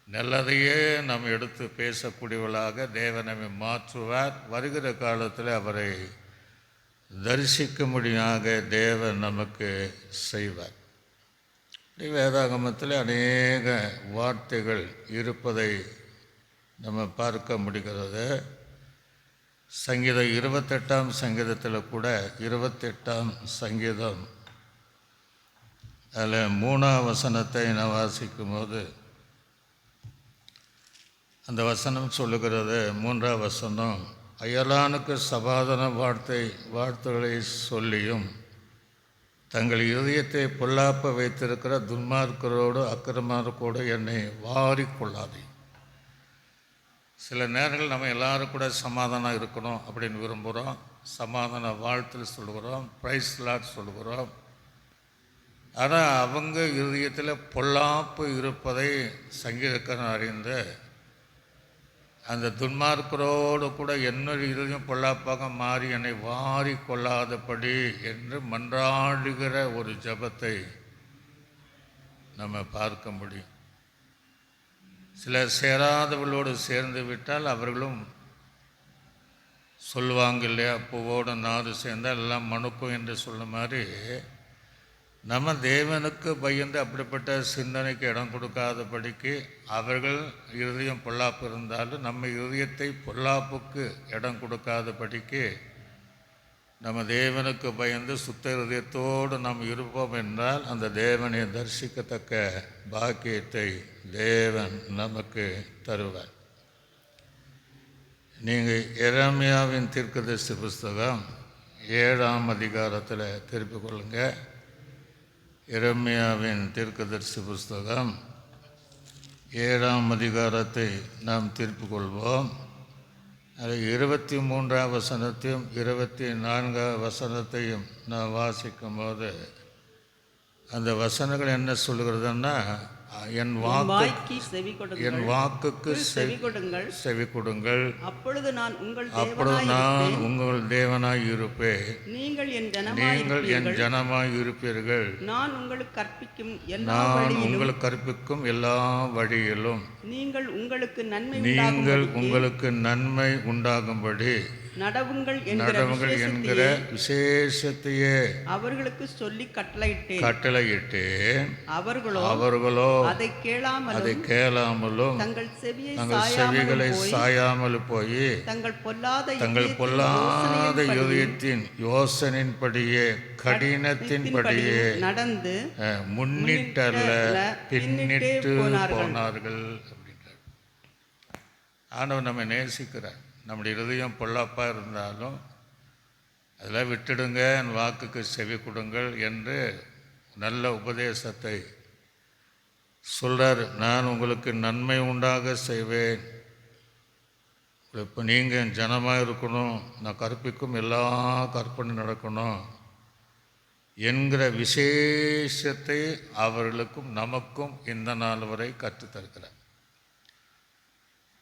நல்லதையே நாம் எடுத்து பேசக்கூடியவர்களாக தேவனை மாற்றுவார். வருகிற காலத்தில் அவரை தரிசிக்கும்படியாக தேவன் நமக்கு செய்வார். வேதாகமத்தில் அநேக வார்த்தைகள் இருப்பதை நம்ம பார்க்க முடிகிறது. சங்கீதம் 28ஆம் சங்கீதத்தில் கூட 28ஆம் சங்கீதம் அதில் 3ஆம் வசனத்தை நான் வாசிக்கும் போது அந்த வசனம் சொல்லுகிறது, 3ஆம் வசனம், அயலானுக்கு சமாதான வாழ்த்துக்களை சொல்லியும் தங்கள் இதயத்தை பொல்லாப்ப வைத்திருக்கிற துன்மார்க்கரோடு அக்கிரமார்க்கோடு என்னை வாரிக்கொள்ளாதே. சில நேரங்கள் நம்ம எல்லோரும் கூட சமாதானம் இருக்கணும் அப்படின்னு விரும்புகிறோம், சமாதான வாழ்த்தில் சொல்கிறோம், ப்ரைஸ் லாட் சொல்கிறோம். ஆனால் அவங்க இதயத்தில் பொல்லாப்பு இருப்பதை சங்கீதக்காரன் அறிந்து அந்த துன்மார்க்கரோடு கூட என்னுடைய இதயம் பொல்லாப்பாக மாறி என்னை வாரி கொள்ளாதபடி என்று மன்றாடுகிற ஒரு ஜெபத்தை நம்ம பார்க்க முடியும். சிலர் சேராதவர்களோடு சேர்ந்து விட்டால் அவர்களும் சொல்லுவாங்க இல்லையா, பூவோடு நாறு சேர்ந்தால் எல்லாம் மணுக்கும் என்று சொல்ல மாதிரி நம்ம தேவனுக்கு பயந்து அப்படிப்பட்ட சிந்தனைக்கு இடம் கொடுக்காதபடிக்கு அவர்கள் இருதயம் பொல்லாப்பு இருந்தாலும் நம்ம இருதயத்தை பொல்லாப்புக்கு இடம் கொடுக்காதபடிக்கு நம்ம தேவனுக்கு பயந்து சுத்த இருதயத்தோடு நாம் இருப்போம் என்றால் அந்த தேவனை தரிசிக்கத்தக்க பாக்கியத்தை தேவன் நமக்கு தருவார். நீங்கள் எரேமியாவின் தீர்க்கதரிசி புஸ்தகம் 7ஆம் அதிகாரத்தில் திருப்பிக் கொள்ளுங்க. எரேமியாவின் தீர்க்கதரிசி புஸ்தகம் 7ஆம் அதிகாரத்தை நாம் திருப்பிக் கொள்வோம். அது 23ஆம் வசனத்தையும் 24ஆம் வசனத்தையும் நான் வாசிக்கும் போது அந்த வசனங்கள் என்ன சொல்லுகிறதுன்னா, என் வாக்குக்கு செவி கொடுங்கள், அப்பொழுது நான் உங்கள் தேவனாய் இருப்பேன், நீங்கள் என் ஜனமாய் இருப்பீர்கள், நான் உங்களுக்கு கற்பிக்கும் எல்லா வழியிலும் நீங்கள் உங்களுக்கு நன்மை உண்டாகும்படி நடவுங்கள் என்கிற விசேஷத்தையே அவர்களுக்கு சொல்லி கட்டளையிட்டு அவர்களோ அதை கேளாமலும் தங்கள் செவிகளை சாயாமல் போய் தங்கள் பொல்லாத இதயத்தின் யோசனையின்படியே கடினத்தின்படியே நடந்து முன்னிட்டல்ல பின்னிட்டு போனார்கள் அப்படின்றார். ஆண்டவர் நம்ம நேசிக்கிறார். நம்முடைய இருதயம் பொல்லாப்பாக இருந்தாலும் அதெல்லாம் விட்டுடுங்க, என் வாக்குக்கு செவி கொடுங்கள் என்று நல்ல உபதேசத்தை சொல்கிறார். நான் உங்களுக்கு நன்மை உண்டாக செய்வேன், இப்போ நீங்கள் என் ஜனமாக இருக்கணும், நான் கற்பிக்கும் எல்லா கற்பனை நடக்கணும் என்கிற விசேஷத்தை அவர்களுக்கும் நமக்கும் இந்த நாள் வரை கற்றுத்தருக்கிறார்.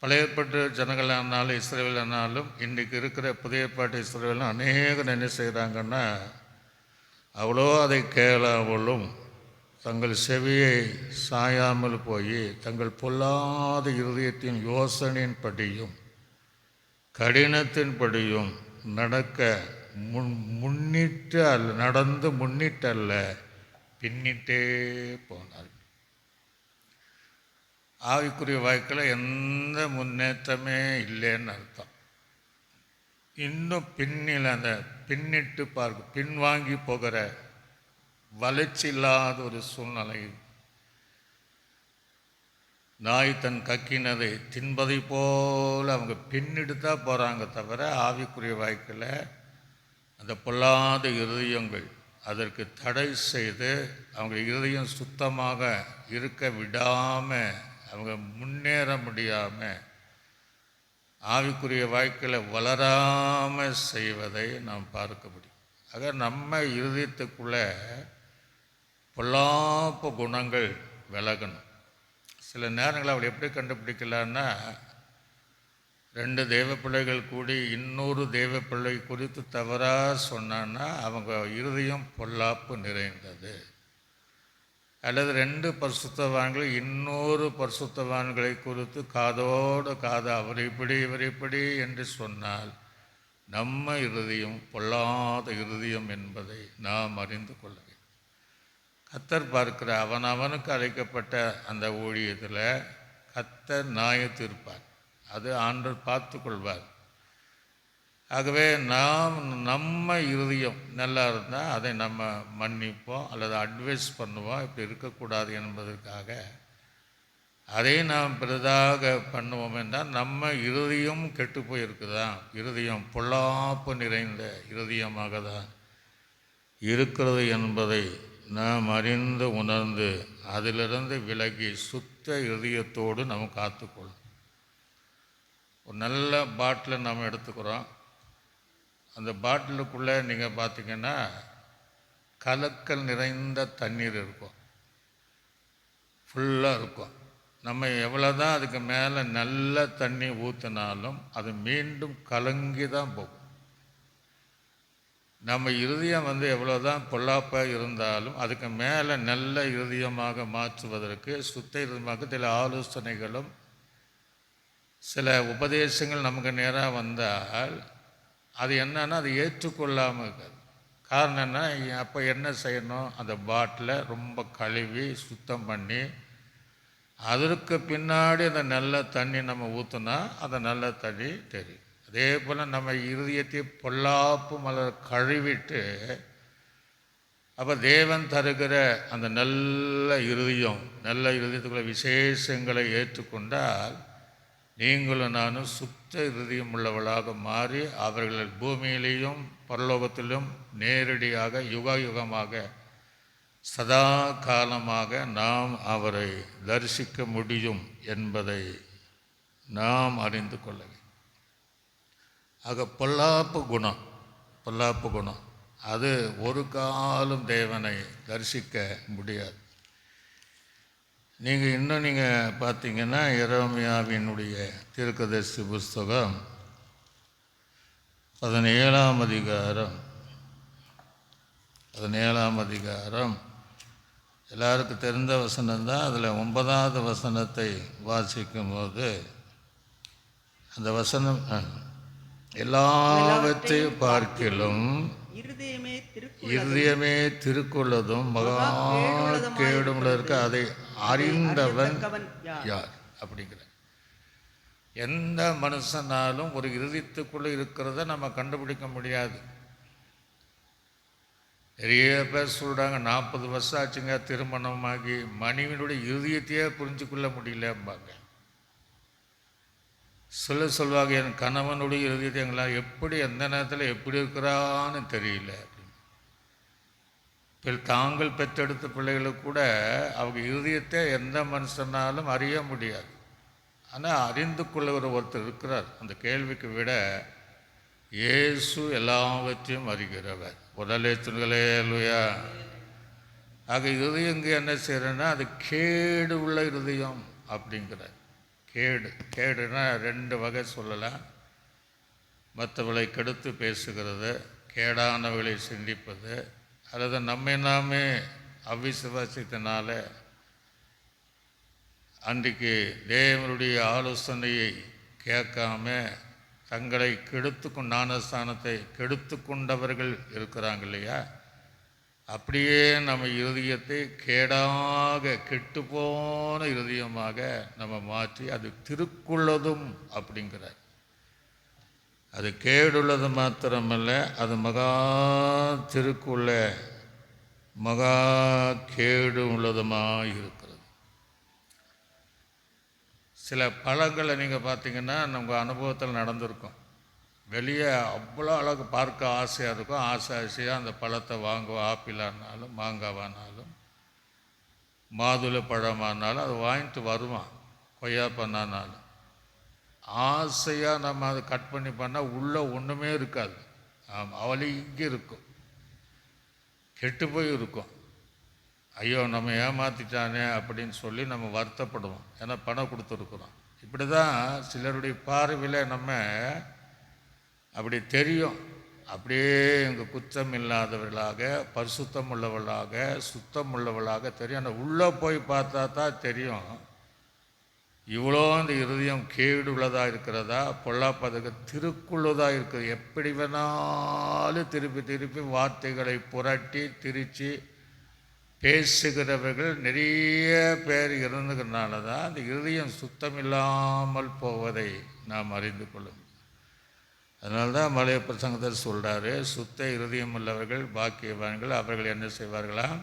பழைய ஏற்பாட்டு ஜனங்களானாலும் இஸ்ரவேலானாலும் இன்றைக்கி இருக்கிற புதிய ஏற்பாட்டு இஸ்ரவேலும் அநேகர் என்ன செய்கிறாங்கன்னா, அவ்வளோ அதை கேளாமலும் தங்கள் செவியை சாயாமல் போய் தங்கள் பொல்லாத இருதயத்தின் யோசனையின்படியும் கடினத்தின்படியும் நடக்க நடந்து முன்னிட்டல்ல பின்னிட்டே போனார்கள். ஆவிக்குரிய வாழ்க்கையில் எந்த முன்னேற்றமே இல்லைன்னு அர்த்தம். இன்னும் பின்னில் அந்த பின்னிட்டு பார்க்க பின்வாங்கி போகிற வளர்ச்சி இல்லாத ஒரு சூழ்நிலை. நாய் தன் கக்கினதை தின்பதை போல் அவங்க பின்னிட்டு தான் போகிறாங்க தவிர ஆவிக்குரிய வாழ்க்கையில் அந்த பொல்லாத இருதயங்கள் அதற்கு தடை செய்து அவங்க இருதயம் சுத்தமாக இருக்க விடாமல் அவங்க முன்னேற முடியாமல் ஆவிக்குரிய வாழ்க்கையில் வளராமல் செய்வதை நாம் பார்க்க முடியும். ஆக நம்ம இருதயத்துக்குள்ளே பொல்லாப்பு குணங்கள் விலகணும். சில நேரங்களில் அவளை எப்படி கண்டுபிடிக்கலான்னா, 2 தெய்வ பிள்ளைகள் கூடி இன்னொரு தெய்வ பிள்ளை குறித்து தவறாக சொன்னான்னா அவங்க இருதயம் பொல்லாப்பு நிறைந்தது. அல்லது 2 பரிசுத்தவான்கள் இன்னொரு பரிசுத்தவான்களை குறித்து காதோடு காது அவர் இப்படி இவர் இப்படி என்று சொன்னால் நம்ம இருதயம் பொல்லாத இருதயம் என்பதை நாம் அறிந்து கொள்ள வேண்டும். கர்த்தர் பார்க்கிற அவனுக்கு அழைக்கப்பட்ட அந்த ஊழியத்தில் கர்த்தர் நியாயம் தீர்ப்பார். அது ஆண்டவர் பார்த்து கொள்வார். ஆகவே நாம் நம்ம இருதயம் நல்லா இருந்தால் அதை நம்ம மன்னிப்போம் அல்லது அட்வைஸ் பண்ணுவோம், இப்படி இருக்கக்கூடாது என்பதற்காக அதை நாம் பெரிதாக பண்ணுவோம் என்றால் நம்ம இருதயம் கெட்டு போயிருக்குதான். இருதயம் பொல்லாப்பு நிறைந்த இருதயமாக தான் இருக்கிறது என்பதை நாம் அறிந்து உணர்ந்து அதிலிருந்து விலகி சுத்த இருதயத்தோடு நம்ம காத்துக்கொள்ளும். ஒரு நல்ல பாட்டிலை நம்ம எடுத்துக்கிறோம். அந்த பாட்டிலுக்குள்ளே நீங்கள் பார்த்தீங்கன்னா கலக்கல் நிறைந்த தண்ணீர் இருக்கும், ஃபுல்லாக இருக்கும். நம்ம எவ்வளோ தான் அதுக்கு மேலே நல்ல தண்ணி ஊற்றினாலும் அது மீண்டும் கலங்கி தான் போகும். நம்ம இருதயம் எவ்வளோ தான் பொல்லாப்பாக இருந்தாலும் அதுக்கு மேலே நல்ல இருதயமாக மாற்றுவதற்கு சுத்த இருதயமாக சில ஆலோசனைகளும் சில உபதேசங்கள் நமக்கு நேராக வந்தால் அது என்னன்னா அது ஏற்றுக்கொள்ளாமல் இருக்காது. காரணம் என்ன, அப்போ என்ன செய்யணும், அந்த பாட்டிலை ரொம்ப கழுவி சுத்தம் பண்ணி அதற்கு பின்னாடி அந்த நல்ல தண்ணி நம்ம ஊற்றினா அந்த நல்ல தண்ணி தெரியும். அதே போல் நம்ம இருதயத்தை பொல்லாப்பு மலர் கழுவிட்டு, அப்போ தேவன் தருகிற அந்த நல்ல இருதயத்துக்குள்ள விசேஷங்களை ஏற்றுக்கொண்டால் நீங்களும் நானும் சுத்த இருதயம் உள்ளவளாக மாறி அவர்கள் பூமியிலேயும் பரலோகத்திலும் நேரடியாக யுகமாக சதா காலமாக நாம் அவரை தரிசிக்க முடியும் என்பதை நாம் அறிந்து கொள்ள வேண்டும். ஆக பொல்லாப்பு குணம் அது ஒரு காலம் தேவனை தரிசிக்க முடியாது. நீங்கள் பார்த்தீங்கன்னா எரேமியாவினுடைய தீர்க்கதரிசி புஸ்தகம் 17ஆம் அதிகாரம் எல்லாருக்கும் தெரிந்த வசனம்தான். அதில் 9வது வசனத்தை வாசிக்கும்போது அந்த வசனம், எல்லாவற்றையும் பார்க்கிலும் இருதயமே திருக்குள்ளதும் மகா கேடுமுள்ள இருக்க அதை அறிந்தவன் யார் அப்படிங்கிற. எந்த மனுஷனாலும் ஒரு இருதயத்துக்குள்ளே இருக்கிறத நம்ம கண்டுபிடிக்க முடியாது. நிறைய பேர் சொல்கிறாங்க, 40 வருஷம் ஆச்சுங்க திருமணமாகி மனைவியினுடைய இருதயத்தையே புரிஞ்சுக்கொள்ள முடியலம்பாங்க. சொல்லுவாங்க, என் கணவனுடைய இருதயத்தை எங்களால் எப்படி எந்த நேரத்தில் எப்படி இருக்கிறான்னு தெரியல அப்படின்னு. தாங்கள் பெற்றெடுத்த பிள்ளைகளுக்கு கூட அவங்க இருதயத்தை எந்த மனுஷனாலும் அறிய முடியாது. ஆனால் அறிந்து கொள்ளுகிற ஒருத்தர் இருக்கிறார். அந்த கேள்விக்கு விட இயேசு எல்லாவற்றையும் அறிகிறவர். உடலே துணிகளே இல்லையா? ஆக இருதயங்க என்ன செய்கிறேன்னா அது கேடு உள்ள இருதயம் அப்படிங்கிறார். கேடுனா 2 வகை சொல்லலாம். மற்றவளை கெடுத்து பேசுகிறது, கேடானவளை சிந்திப்பது, அல்லது நம்மை நாமே அவிசுவாசத்தினால அன்றைக்கு தேவனுடைய ஆலோசனையை கேட்காம தங்களை ஞானஸ்தானத்தை கெடுத்து கொண்டவர்கள் இருக்கிறாங்க இல்லையா? அப்படியே நம்ம இருதயத்தை கெட்டுப்போன இருதயமாக நம்ம மாற்றி அது திருக்குள்ளதும் அப்படிங்கிறார். அது கேடுள்ளது மாத்திரமல்ல, அது மகா திருக்குள்ள மகா கேடு உள்ளதுமாக இருக்கிறது. சில பழங்களை நீங்கள் பார்த்தீங்கன்னா நம்ம அனுபவத்தில் நடந்திருக்கும். வெளியே அவ்வளோ அழகு பார்க்க ஆசையாக இருக்கும். ஆசையாக அந்த பழத்தை வாங்குவோம். ஆப்பிளானாலும் மாங்காவானாலும் மாதுளை பழமானாலும் அது வாங்கிட்டு வருவான். கொய்யா பண்ணானாலும் ஆசையாக நம்ம அதை கட் பண்ணால் உள்ளே ஒன்றுமே இருக்காது. அவளை இங்கே இருக்கும், கெட்டு போய் இருக்கும். ஐயோ நம்ம ஏமாற்றிட்டானே அப்படின்னு சொல்லி நம்ம வருத்தப்படுவோம். ஏன்னா பணம் கொடுத்துருக்குறோம். இப்படி தான் சிலருடைய பார்வையில் நம்ம அப்படி தெரியும். அப்படியே எங்கள் குற்றம் இல்லாதவர்களாக, பரிசுத்தம் உள்ளவர்களாக, சுத்தம் உள்ளவர்களாக தெரியும். ஆனால் உள்ளே போய் பார்த்தா தான் தெரியும் இவ்வளோ அந்த இருதயம் கேடு உள்ளதாக இருக்கிறதா, பொல்லாப்பதுக்கு திருக்குள்ளதாக இருக்குது. எப்படி வேணாலும் திருப்பி வார்த்தைகளை புரட்டி திரித்து பேசுகிறவர்கள் நிறைய பேர் இருந்துக்கிறனால தான் அந்த இருதயம் சுத்தம் இல்லாமல் போவதை நாம் அறிந்து கொள்ளும். அதனால தான் மலைய பிரசங்கத்தில் சொல்கிறாரு, சுத்த இருதயம் உள்ளவர்கள் பாக்கியவான்கள், அவர்கள் என்ன செய்வார்களாம்?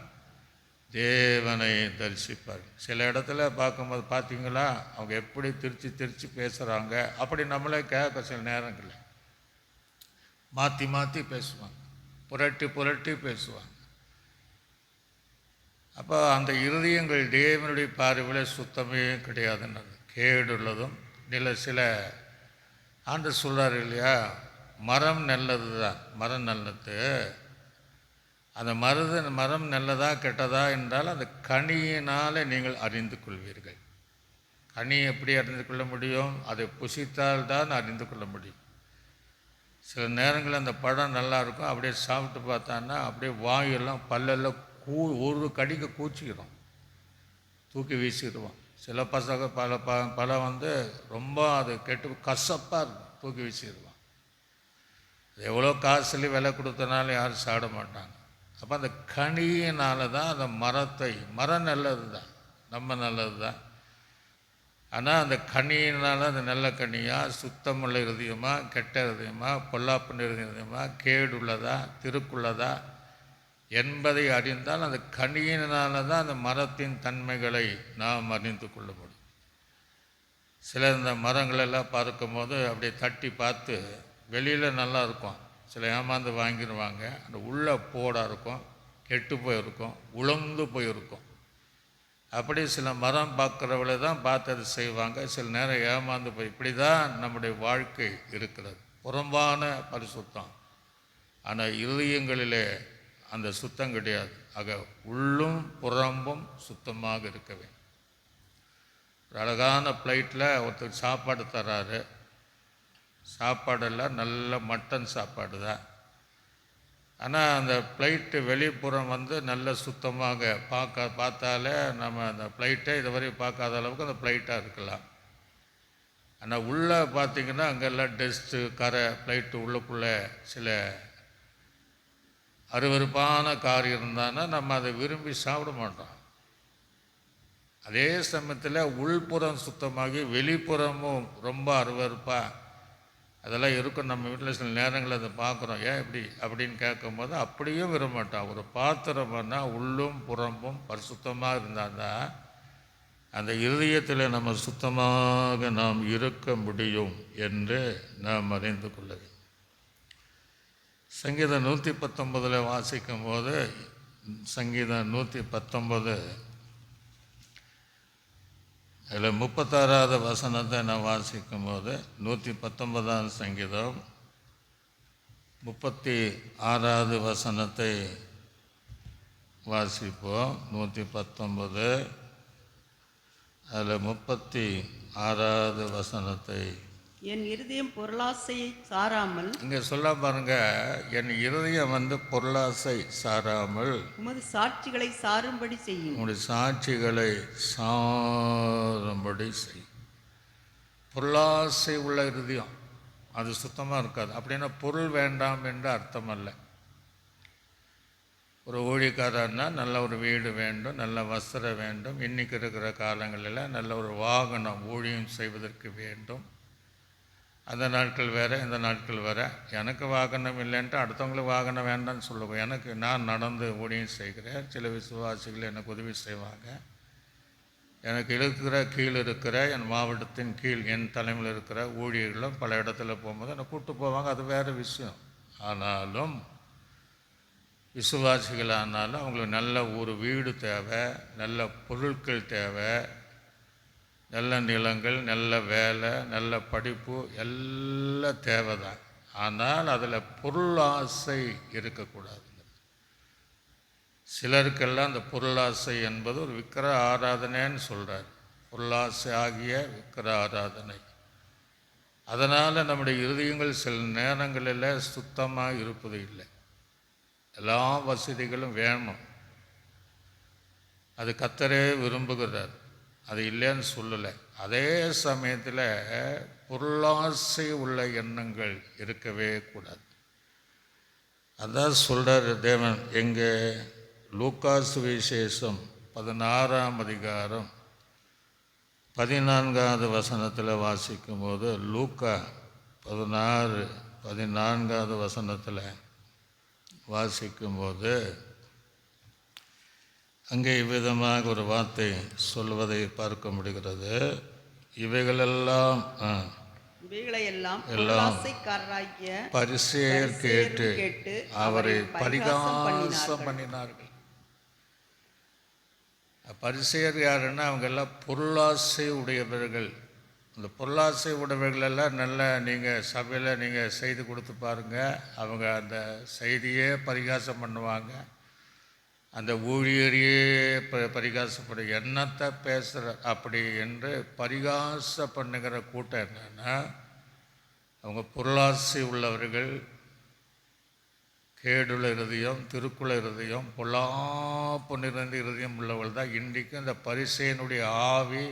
தேவனை தரிசிப்பார்கள். சில இடத்துல பார்க்கும்போது பார்த்தீங்களா, அவங்க எப்படி திருச்சி பேசுகிறாங்க. அப்படி நம்மளே கேட்க சில நேரங்களில் மாற்றி பேசுவாங்க, புரட்டி பேசுவாங்க. அப்போ அந்த இருதயங்கள் தேவனுடைய பார்வையில் சுத்தமே கிடையாதுன்னு கேடுள்ளதும் இல்லை. சில ஆண்டவர் சொல்கிறார் இல்லையா, மரம் நல்லது தான், மரம் நல்லது. அந்த மரம் நல்லதா கெட்டதா என்றால் அந்த கனியினால் நீங்கள் அறிந்து கொள்வீர்கள். கனி எப்படி அறிந்து கொள்ள முடியும்? அதை புசித்தால் தான் அறிந்து கொள்ள முடியும். சில நேரங்களில் அந்த பழம் நல்லா இருக்கும், அப்படியே சாப்பிட்டு பார்த்தான்னா அப்படியே வாயெல்லாம் பல்லெல்லாம் ஒரு கடிக்கு கூச்சிக்கிறோம், தூக்கி வீசிடுவோம். சில பசங்க பழம் ரொம்ப அது கெட்டு கசப்பாக இருக்கும், தூக்கி வீசிடுவான். அது எவ்வளோ காசுலி விலை கொடுத்தனாலும் யாரும் சாப்பிட மாட்டாங்க. அப்போ அந்த கனியினால தான் அந்த மரம் நல்லது தான், நம்ம நல்லது தான். ஆனால் அந்த கனியினால் அந்த நல்ல கனியா, சுத்தமுள்ள இருதயமா, கெட்ட இருதயமா, பொல்லாப்பு இருதயமா, கேடுள்ளதா, திருக்குள்ளதா என்பதை அறிந்தால் அந்த கனியினால தான் அந்த மரத்தின் தன்மைகளை நாம் அறிந்து கொள்ள முடியும். சில இந்த மரங்களெல்லாம் பார்க்கும்போது அப்படியே தட்டி பார்த்து வெளியில் நல்லா இருக்கும், சில ஏமாந்து வாங்கிடுவாங்க. அந்த உள்ள போடாக இருக்கும், கெட்டு போயிருக்கும், உலர்ந்து போயிருக்கும். அப்படி சில மரம் பார்க்குறவளை தான் பார்த்து அது செய்வாங்க. சில நேரம் ஏமாந்து போய். இப்படி தான் நம்முடைய வாழ்க்கை இருக்கிறது, புறம்பான பரிசுத்தம். ஆனால் இருதயங்களிலே அந்த சுத்தம் கிடையாது. ஆக உள்ளும் புறம்பும் சுத்தமாக இருக்க வேண்டும். ஒரு அழகான பிளேட்டில் ஒருத்தர் சாப்பாடு தர்றாரு. சாப்பாடெல்லாம் நல்ல மட்டன் சாப்பாடு தான். ஆனால் அந்த பிளேட்டு வெளிப்புறம் நல்ல சுத்தமாக பார்த்தாலே நம்ம அந்த பிளேட்டை இதுவரை பார்க்காத அளவுக்கு அந்த பிளேட்டாக இருக்கலாம். ஆனால் உள்ளே பார்த்திங்கன்னா அங்கெல்லாம் டஸ்ட்டு, கரை, பிளேட்டு உள்ளுக்குள்ளே சில அருவருப்பான காரியம் இருந்தான்னா நம்ம அதை விரும்பி சாப்பிட மாட்டோம். அதே சமயத்தில் உள்புறம் சுத்தமாகி வெளிப்புறமும் ரொம்ப அருவருப்பாக அதெல்லாம் இருக்கும். நம்ம வீட்டில் சில நேரங்களில் அதை பார்க்குறோம். ஏன் இப்படி அப்படின்னு கேட்கும்போது அப்படியும் விரும்ப மாட்டோம். ஒரு பாத்திரம்னா உள்ளும் புறம்பும் பரிசுத்தமாக இருந்தால் தான் அந்த இருதயத்தில் நம்ம சுத்தமாக நாம் இருக்க முடியும் என்று நாம் அறிந்து கொள்ள வேண்டும். சங்கீதம் 119 வாசிக்கும் போது, சங்கீதம் 119 அதில் 36வது வசனத்தை நான் வாசிக்கும் போது, 119ஆம் சங்கீதம் 36வது வசனத்தை வாசிப்போம். 119 அதில் 36வது வசனத்தை. என் இருதயம் பொருளாசையை சாராமல், இங்கே சொல்ல பாருங்க, என் இருதயம் பொருளாசை சாராமல் உமது சாட்சிகளை சாரும்படி செய்யும். உங்களுடைய சாட்சிகளை சாரும்படி செய். பொருளாசை உள்ள இருதயம் அது சுத்தமாக இருக்காது. அப்படின்னா பொருள் வேண்டாம் என்று அர்த்தம் அல்ல. ஒரு ஊழியக்காரன்னா நல்ல ஒரு வீடு வேண்டும், நல்ல வஸ்திரம் வேண்டும், இன்றைக்கி இருக்கிற காலங்களில் நல்ல ஒரு வாகனம் ஊழியம் செய்வதற்கு வேண்டும். அந்த நாட்கள் வேறு, இந்த நாட்கள் வேறு. எனக்கு வாகனம் இல்லைன்ட்டு அடுத்தவங்களுக்கு வாகனம் வேண்டாம்னு சொல்லுவேன். நான் நடந்து ஊழியம் செய்கிறேன். சில விசுவாசிகள் எனக்கு உதவி செய்வாங்க. எனக்கு கீழ் இருக்கிற என் மாவட்டத்தின் கீழ் என் தலைமையில் இருக்கிற ஊழியர்களும் பல இடத்துல போகும்போது என்னை கூப்பிட்டு போவாங்க. அது வேறு விஷயம். ஆனாலும் விசுவாசிகளானாலும் அவங்களுக்கு நல்ல ஒரு வீடு தேவை, நல்ல பொருட்கள் தேவை, நல்ல நிலங்கள், நல்ல வேலை, நல்ல படிப்பு எல்லாம் தேவை தான். ஆனால் அதில் பொருளாசை இருக்கக்கூடாது. சிலருக்கெல்லாம் அந்த பொருளாசை என்பது ஒரு விக்கிர ஆராதனைன்னு சொல்கிறார். பொருளாசை ஆகிய விக்கிர ஆராதனை. அதனால் நம்முடைய இருதயங்கள் சில நேரங்களில் சுத்தமாக இருப்பது இல்லை. எல்லா வசதிகளும் வேணும், அது கர்த்தரே விரும்புகிறார், அது இல்லைன்னு சொல்லலை. அதே சமயத்தில் பொருளாசை உள்ள எண்ணங்கள் இருக்கவே கூடாது. அதான் சொல்கிறார் தேவன். எங்கே லூக்கா சுவிசேஷம் 16ஆம் அதிகாரம் 14வது வசனத்தில் வாசிக்கும் போது, லூக்கா 14வது வசனத்தில் வாசிக்கும்போது அங்கே இவ்விதமாக ஒரு வார்த்தை சொல்வதை பார்க்க முடிகிறது. இவைகளெல்லாம் பரிசேயர் கேட்டு அவரை பரிகாசம் பண்ணினார்கள். பரிசேயர் யாருன்னா அவங்க எல்லாம் பொருளாசை உடையவர்கள். அந்த பொருளாசை உடையவர்களெல்லாம் நல்ல நீங்கள் சபையில் நீங்கள் செய்து கொடுத்து பாருங்கள், அவங்க அந்த செய்தியே பரிகாசம் பண்ணுவாங்க. அந்த ஊழியரையே பரிகாசப்படும், என்னத்தை பேசுகிற அப்படி என்று பரிகாச பண்ணுகிற கூட்டம் என்னென்னா அவங்க பொருளாசை உள்ளவர்கள், கேடுள்ள இருதயம், திருக்குள்ள இருதயம், பொல்லாப்பு நிறைந்த இருதயம் உள்ளவர்கள் தான். இன்றைக்கு இந்த பரிசேயனுடைய ஆவி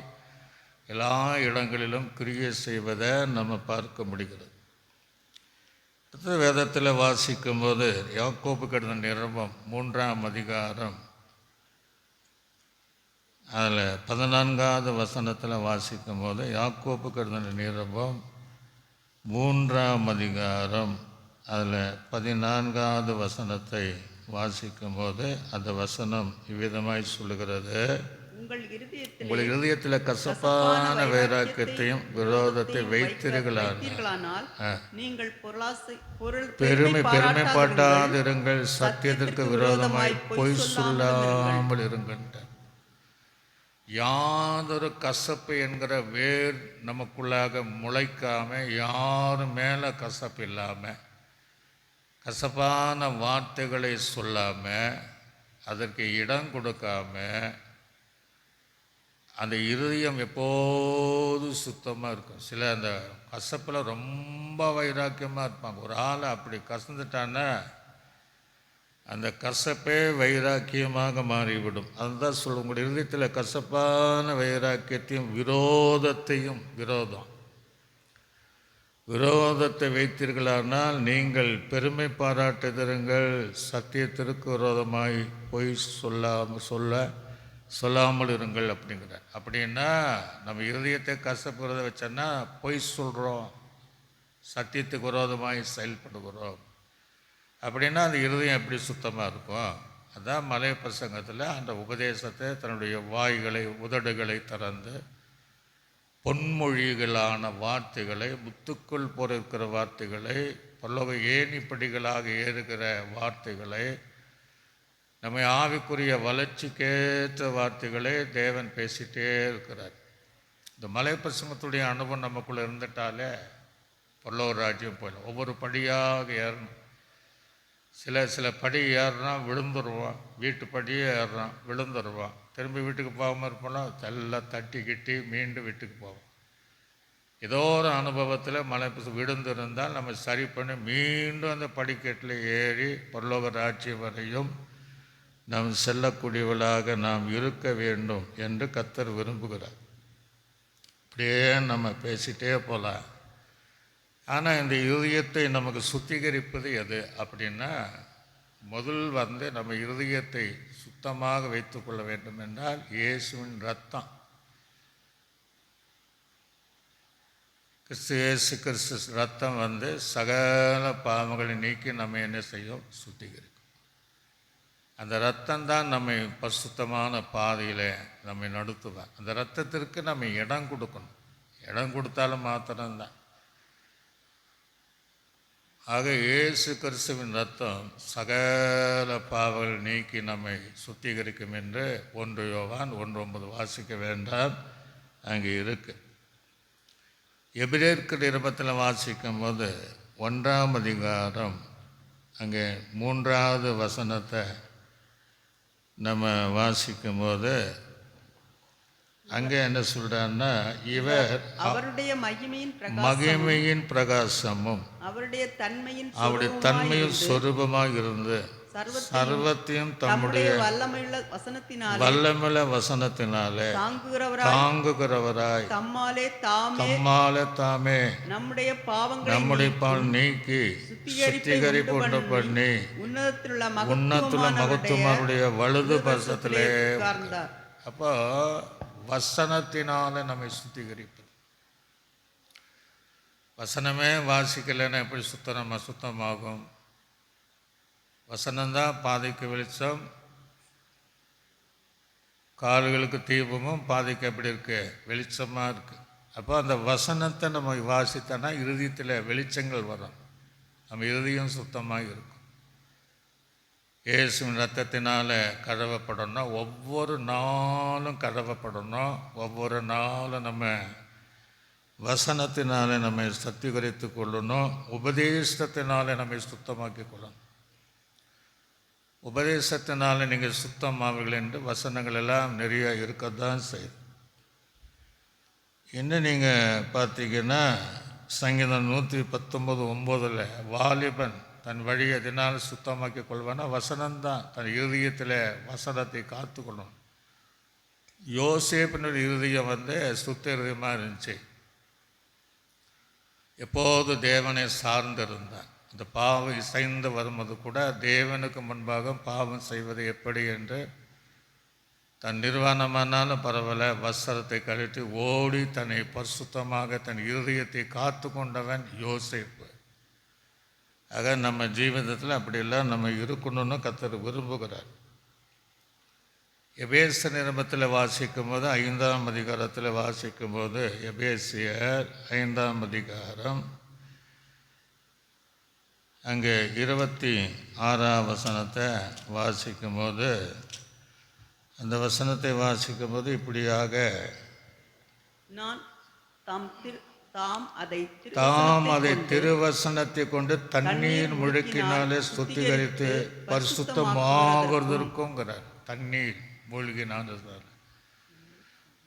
எல்லா இடங்களிலும் கிரியை செய்வதை நம்ம பார்க்க முடிகிறது. அடுத்த வேதத்தில் வாசிக்கும்போது யாக்கோபு கடிதம் நிருபம் 3ஆம் அதிகாரம் அதில் 14வது வசனத்தில் வாசிக்கும் போது யாக்கோபுக்கு எழுதின நிருபம் 3ஆம் அதிகாரம் அதில் 14வது வசனத்தை வாசிக்கும்போது அந்த வசனம் இவ்விதமாய் சொல்லுகிறது, உங்கள் இருதயத்திலே உங்கள் இருதயத்தில் கசப்பான வைராக்கியத்தையும் விரோதத்தை வைத்தீர்களானால் நீங்கள் பெருமை பாட்டாதிருங்கள், சத்தியத்திற்கு விரோதமாய் பொய் சொல்லாமல் இருங்கள். யாதொரு கசப்பு என்கிற வேர் நமக்குள்ளாக முளைக்காம, யாரும் மேலே கசப்பு இல்லாமல், கசப்பான வார்த்தைகளை சொல்லாமல், அதற்கு இடம் கொடுக்காம, அந்த இருதயம் எப்போதும் சுத்தமாக இருக்கும். சில அந்த கசப்பில் ரொம்ப வைராக்கியமாக இருப்பாங்க. ஒரு ஆள் அப்படி கசந்துட்டான்னா அந்த கசப்பே வைராக்கியமாக மாறிவிடும். அதுதான் சொல்ல, உங்களுடைய இருதயத்தில் கசப்பான வைராக்கியத்தையும் விரோதத்தை வைத்தீர்களானால் நீங்கள் பெருமை பாராட்டுதருங்கள், சத்தியத்திற்கு விரோதமாய் பொய் சொல்லாமல் இருங்கள் அப்படிங்கிறார். அப்படின்னா நம்ம இருதயத்தை கசப்புறத வச்சோன்னா பொய் சொல்கிறோம், சத்தியத்துக்கு விரோதமாய் செயல்படுகிறோம். அப்படின்னா அந்த இருதயம் எப்படி சுத்தமாக இருக்கும்? அதான் மலை பிரசங்கத்தில் அந்த உபதேசத்தை தன்னுடைய உதடுகளை திறந்து பொன்மொழிகளான வார்த்தைகளை, முத்துக்குள் போயிருக்கிற வார்த்தைகளை, பல்லவ ஏணிப்படிகளாக ஏறுகிற வார்த்தைகளை, நம்மை ஆவிக்குரிய வளர்ச்சிக்கேற்ற வார்த்தைகளை தேவன் பேசிகிட்டே இருக்கிறார். இந்த மலை பிரசங்கத்துடைய அனுபவம் நமக்குள்ளே இருந்துட்டாலே பல்லவ ராஜ்யம் போயிடும். ஒவ்வொரு படியாக ஏறணும். சில படி ஏறுறான் விழுந்துருவான், வீட்டு படியே ஏறுறான் விழுந்துருவான், திரும்பி வீட்டுக்கு போகாமல் இருப்போம்னா எல்லாம் தட்டி கிட்டி மீண்டும் வீட்டுக்கு போவோம். ஏதோ ஒரு அனுபவத்தில் மலை விழுந்திருந்தால் நம்ம சரி பண்ணி மீண்டும் அந்த படிக்கட்டில் ஏறி பரலோக ராஜ்யம் வரையும் நாம் செல்லக்கூடியவர்களாக நாம் இருக்க வேண்டும் என்று கர்த்தர் விரும்புகிறார். அப்படியே நம்ம பேசிகிட்டே போகலாம். ஆனால் இந்த இருதயத்தை நமக்கு சுத்திகரிப்பது எது அப்படின்னா, முதல் நம்ம இருதயத்தை சுத்தமாக வைத்துக்கொள்ள வேண்டும் என்றால் இயேசுவின் ரத்தம், இயேசு கிறிஸ்து ரத்தம் சகல பாவங்களை நீக்கி நம்ம என்ன செய்யும்? சுத்திகரிக்கும். அந்த ரத்தம் தான் நம்மை பரிசுத்தமான பாதையில் நம்மை நடத்துவார். அந்த ரத்தத்திற்கு நம்ம இடம் கொடுக்கணும். இடம் கொடுத்தாலும் மாத்திரம்தான். ஆக இயேசு கிறிஸ்துவின் ரத்தம் சகல பாவங்கள் நீக்கி நம்மை சுத்திகரிக்கும் என்று 1 யோவான் 1:9 வாசிக்க வேண்டாம், அங்கே இருக்கு. எபிரேயருக்கு நிருபத்தில் வாசிக்கும் போது 1ஆம் அதிகாரம் அங்கே 3வது வசனத்தை நம்ம வாசிக்கும் போது அங்கே என்ன சொல்றான்னா, இவர் அவருடைய மகிமையின் பிரகாசமும் அவருடைய தன்மையும் சொரூபமாக இருந்து சர்வத்தையும் தம்முடைய வல்லமையுள்ள வசனத்தினாலே தாங்குகிறவராய் தம்மாலே தாமே நம்முடைய பாவங்கள் நீக்கி சுத்திகரிப்பு உண்டு பண்ணி உன்னத்துள்ள மகத்துவமானுடைய வலது பரிசத்திலே. அப்போ வசனத்தினால நம்மை சுத்திகரிப்பது. வசனமே வாசிக்கலைன்னா எப்படி சுத்தமாகும்? வசனம்தான் பாதைக்கு வெளிச்சம், கால்களுக்கு தீபமும், பாதைக்கு எப்படி இருக்கு? வெளிச்சமாக இருக்குது. அப்போ அந்த வசனத்தை நம்ம வாசித்தோன்னா இருதயத்தில் வெளிச்சங்கள் வரும், நம்ம இருதயம் சுத்தமாக இருக்கும். இயேசுவின் ரத்தத்தினால் கழுவப்படணும், ஒவ்வொரு நாளும் கழுவப்படணும். ஒவ்வொரு நாளும் நம்ம வசனத்தினால நம்மை சுத்திகரித்து கொள்ளணும். உபதேசத்தினால நம்மை சுத்தமாக்கி கொள்ளணும். உபதேசத்தினால நீங்கள் சுத்தமாவீர்கள் என்று வசனங்கள் எல்லாம் நிறைய இருக்கத்தான் செய்யும். இன்னும் நீங்கள் பார்த்தீங்கன்னா சங்கீதம் 119:9 வாலிபன் தன் வழி அதனால் சுத்தமாக்கி கொள்வானா? வசனம்தான். தன் இருதயத்தில் வசனத்தை காத்துக்கொள்ளணும். யோசேப்பினுடைய இருதயம் சுத்த இருதயமாக இருந்துச்சு. எப்போது தேவனை சார்ந்திருந்தான். அந்த பாவம் இசைந்து வரும்போது கூட தேவனுக்கு முன்பாக பாவம் செய்வது எப்படி என்று தன் நிர்வாணமானாலும் பரவாயில்ல, வஸ்திரத்தை கழட்டி ஓடி தன்னை பரிசுத்தமாக தன் இருதயத்தை காத்து கொண்டவன் யோசேப்பு. ஆக நம்ம ஜீவிதத்தில் அப்படியெல்லாம் நம்ம இருக்கணும்னு கர்த்தர் விரும்புகிறார். எபேசு நிருபத்தில் வாசிக்கும் போது 5ஆம் அதிகாரத்தில் வாசிக்கும் போது எபேசியர் 5ஆம் அதிகாரம் அங்கே 26ஆம் வசனத்தை வாசிக்கும்போது, அந்த வசனத்தை வாசிக்கும்போது இப்படியாக, நான் தாம் அதை திருவசனத்தை கொண்டு தண்ணீர் முழுக்கினாலே சுத்திகரித்து பரிசுத்தமாகிறதற்குங்கிறார். தண்ணீர் மூழ்கினாலும்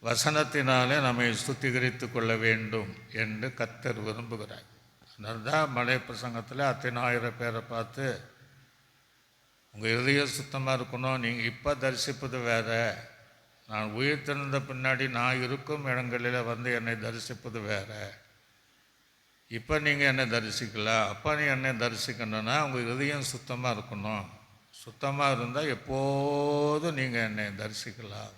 வசனத்தினாலே நம்மை சுத்திகரித்து கொள்ள வேண்டும் என்று கர்த்தர் விரும்புகிறார். அதனால தான் மலை பிரசங்கத்தில் 10,000 பேரை பார்த்து, உங்கள் இதயம் சுத்தமாக இருக்கணும், நீங்கள் இப்போ தரிசிப்பது வேறு, நான் உயிர்த்தெழுந்த பின்னாடி நான் இருக்கும் இடங்களில் வந்து என்னை தரிசிப்பது வேறு. இப்போ நீங்கள் என்னை தரிசிக்கலாம், அப்போ நீ என்னை தரிசிக்கணுன்னா உங்கள் இதயம் சுத்தமாக இருக்கணும். சுத்தமாக இருந்தால் எப்போதும் நீங்கள் என்னை தரிசிக்கலாம்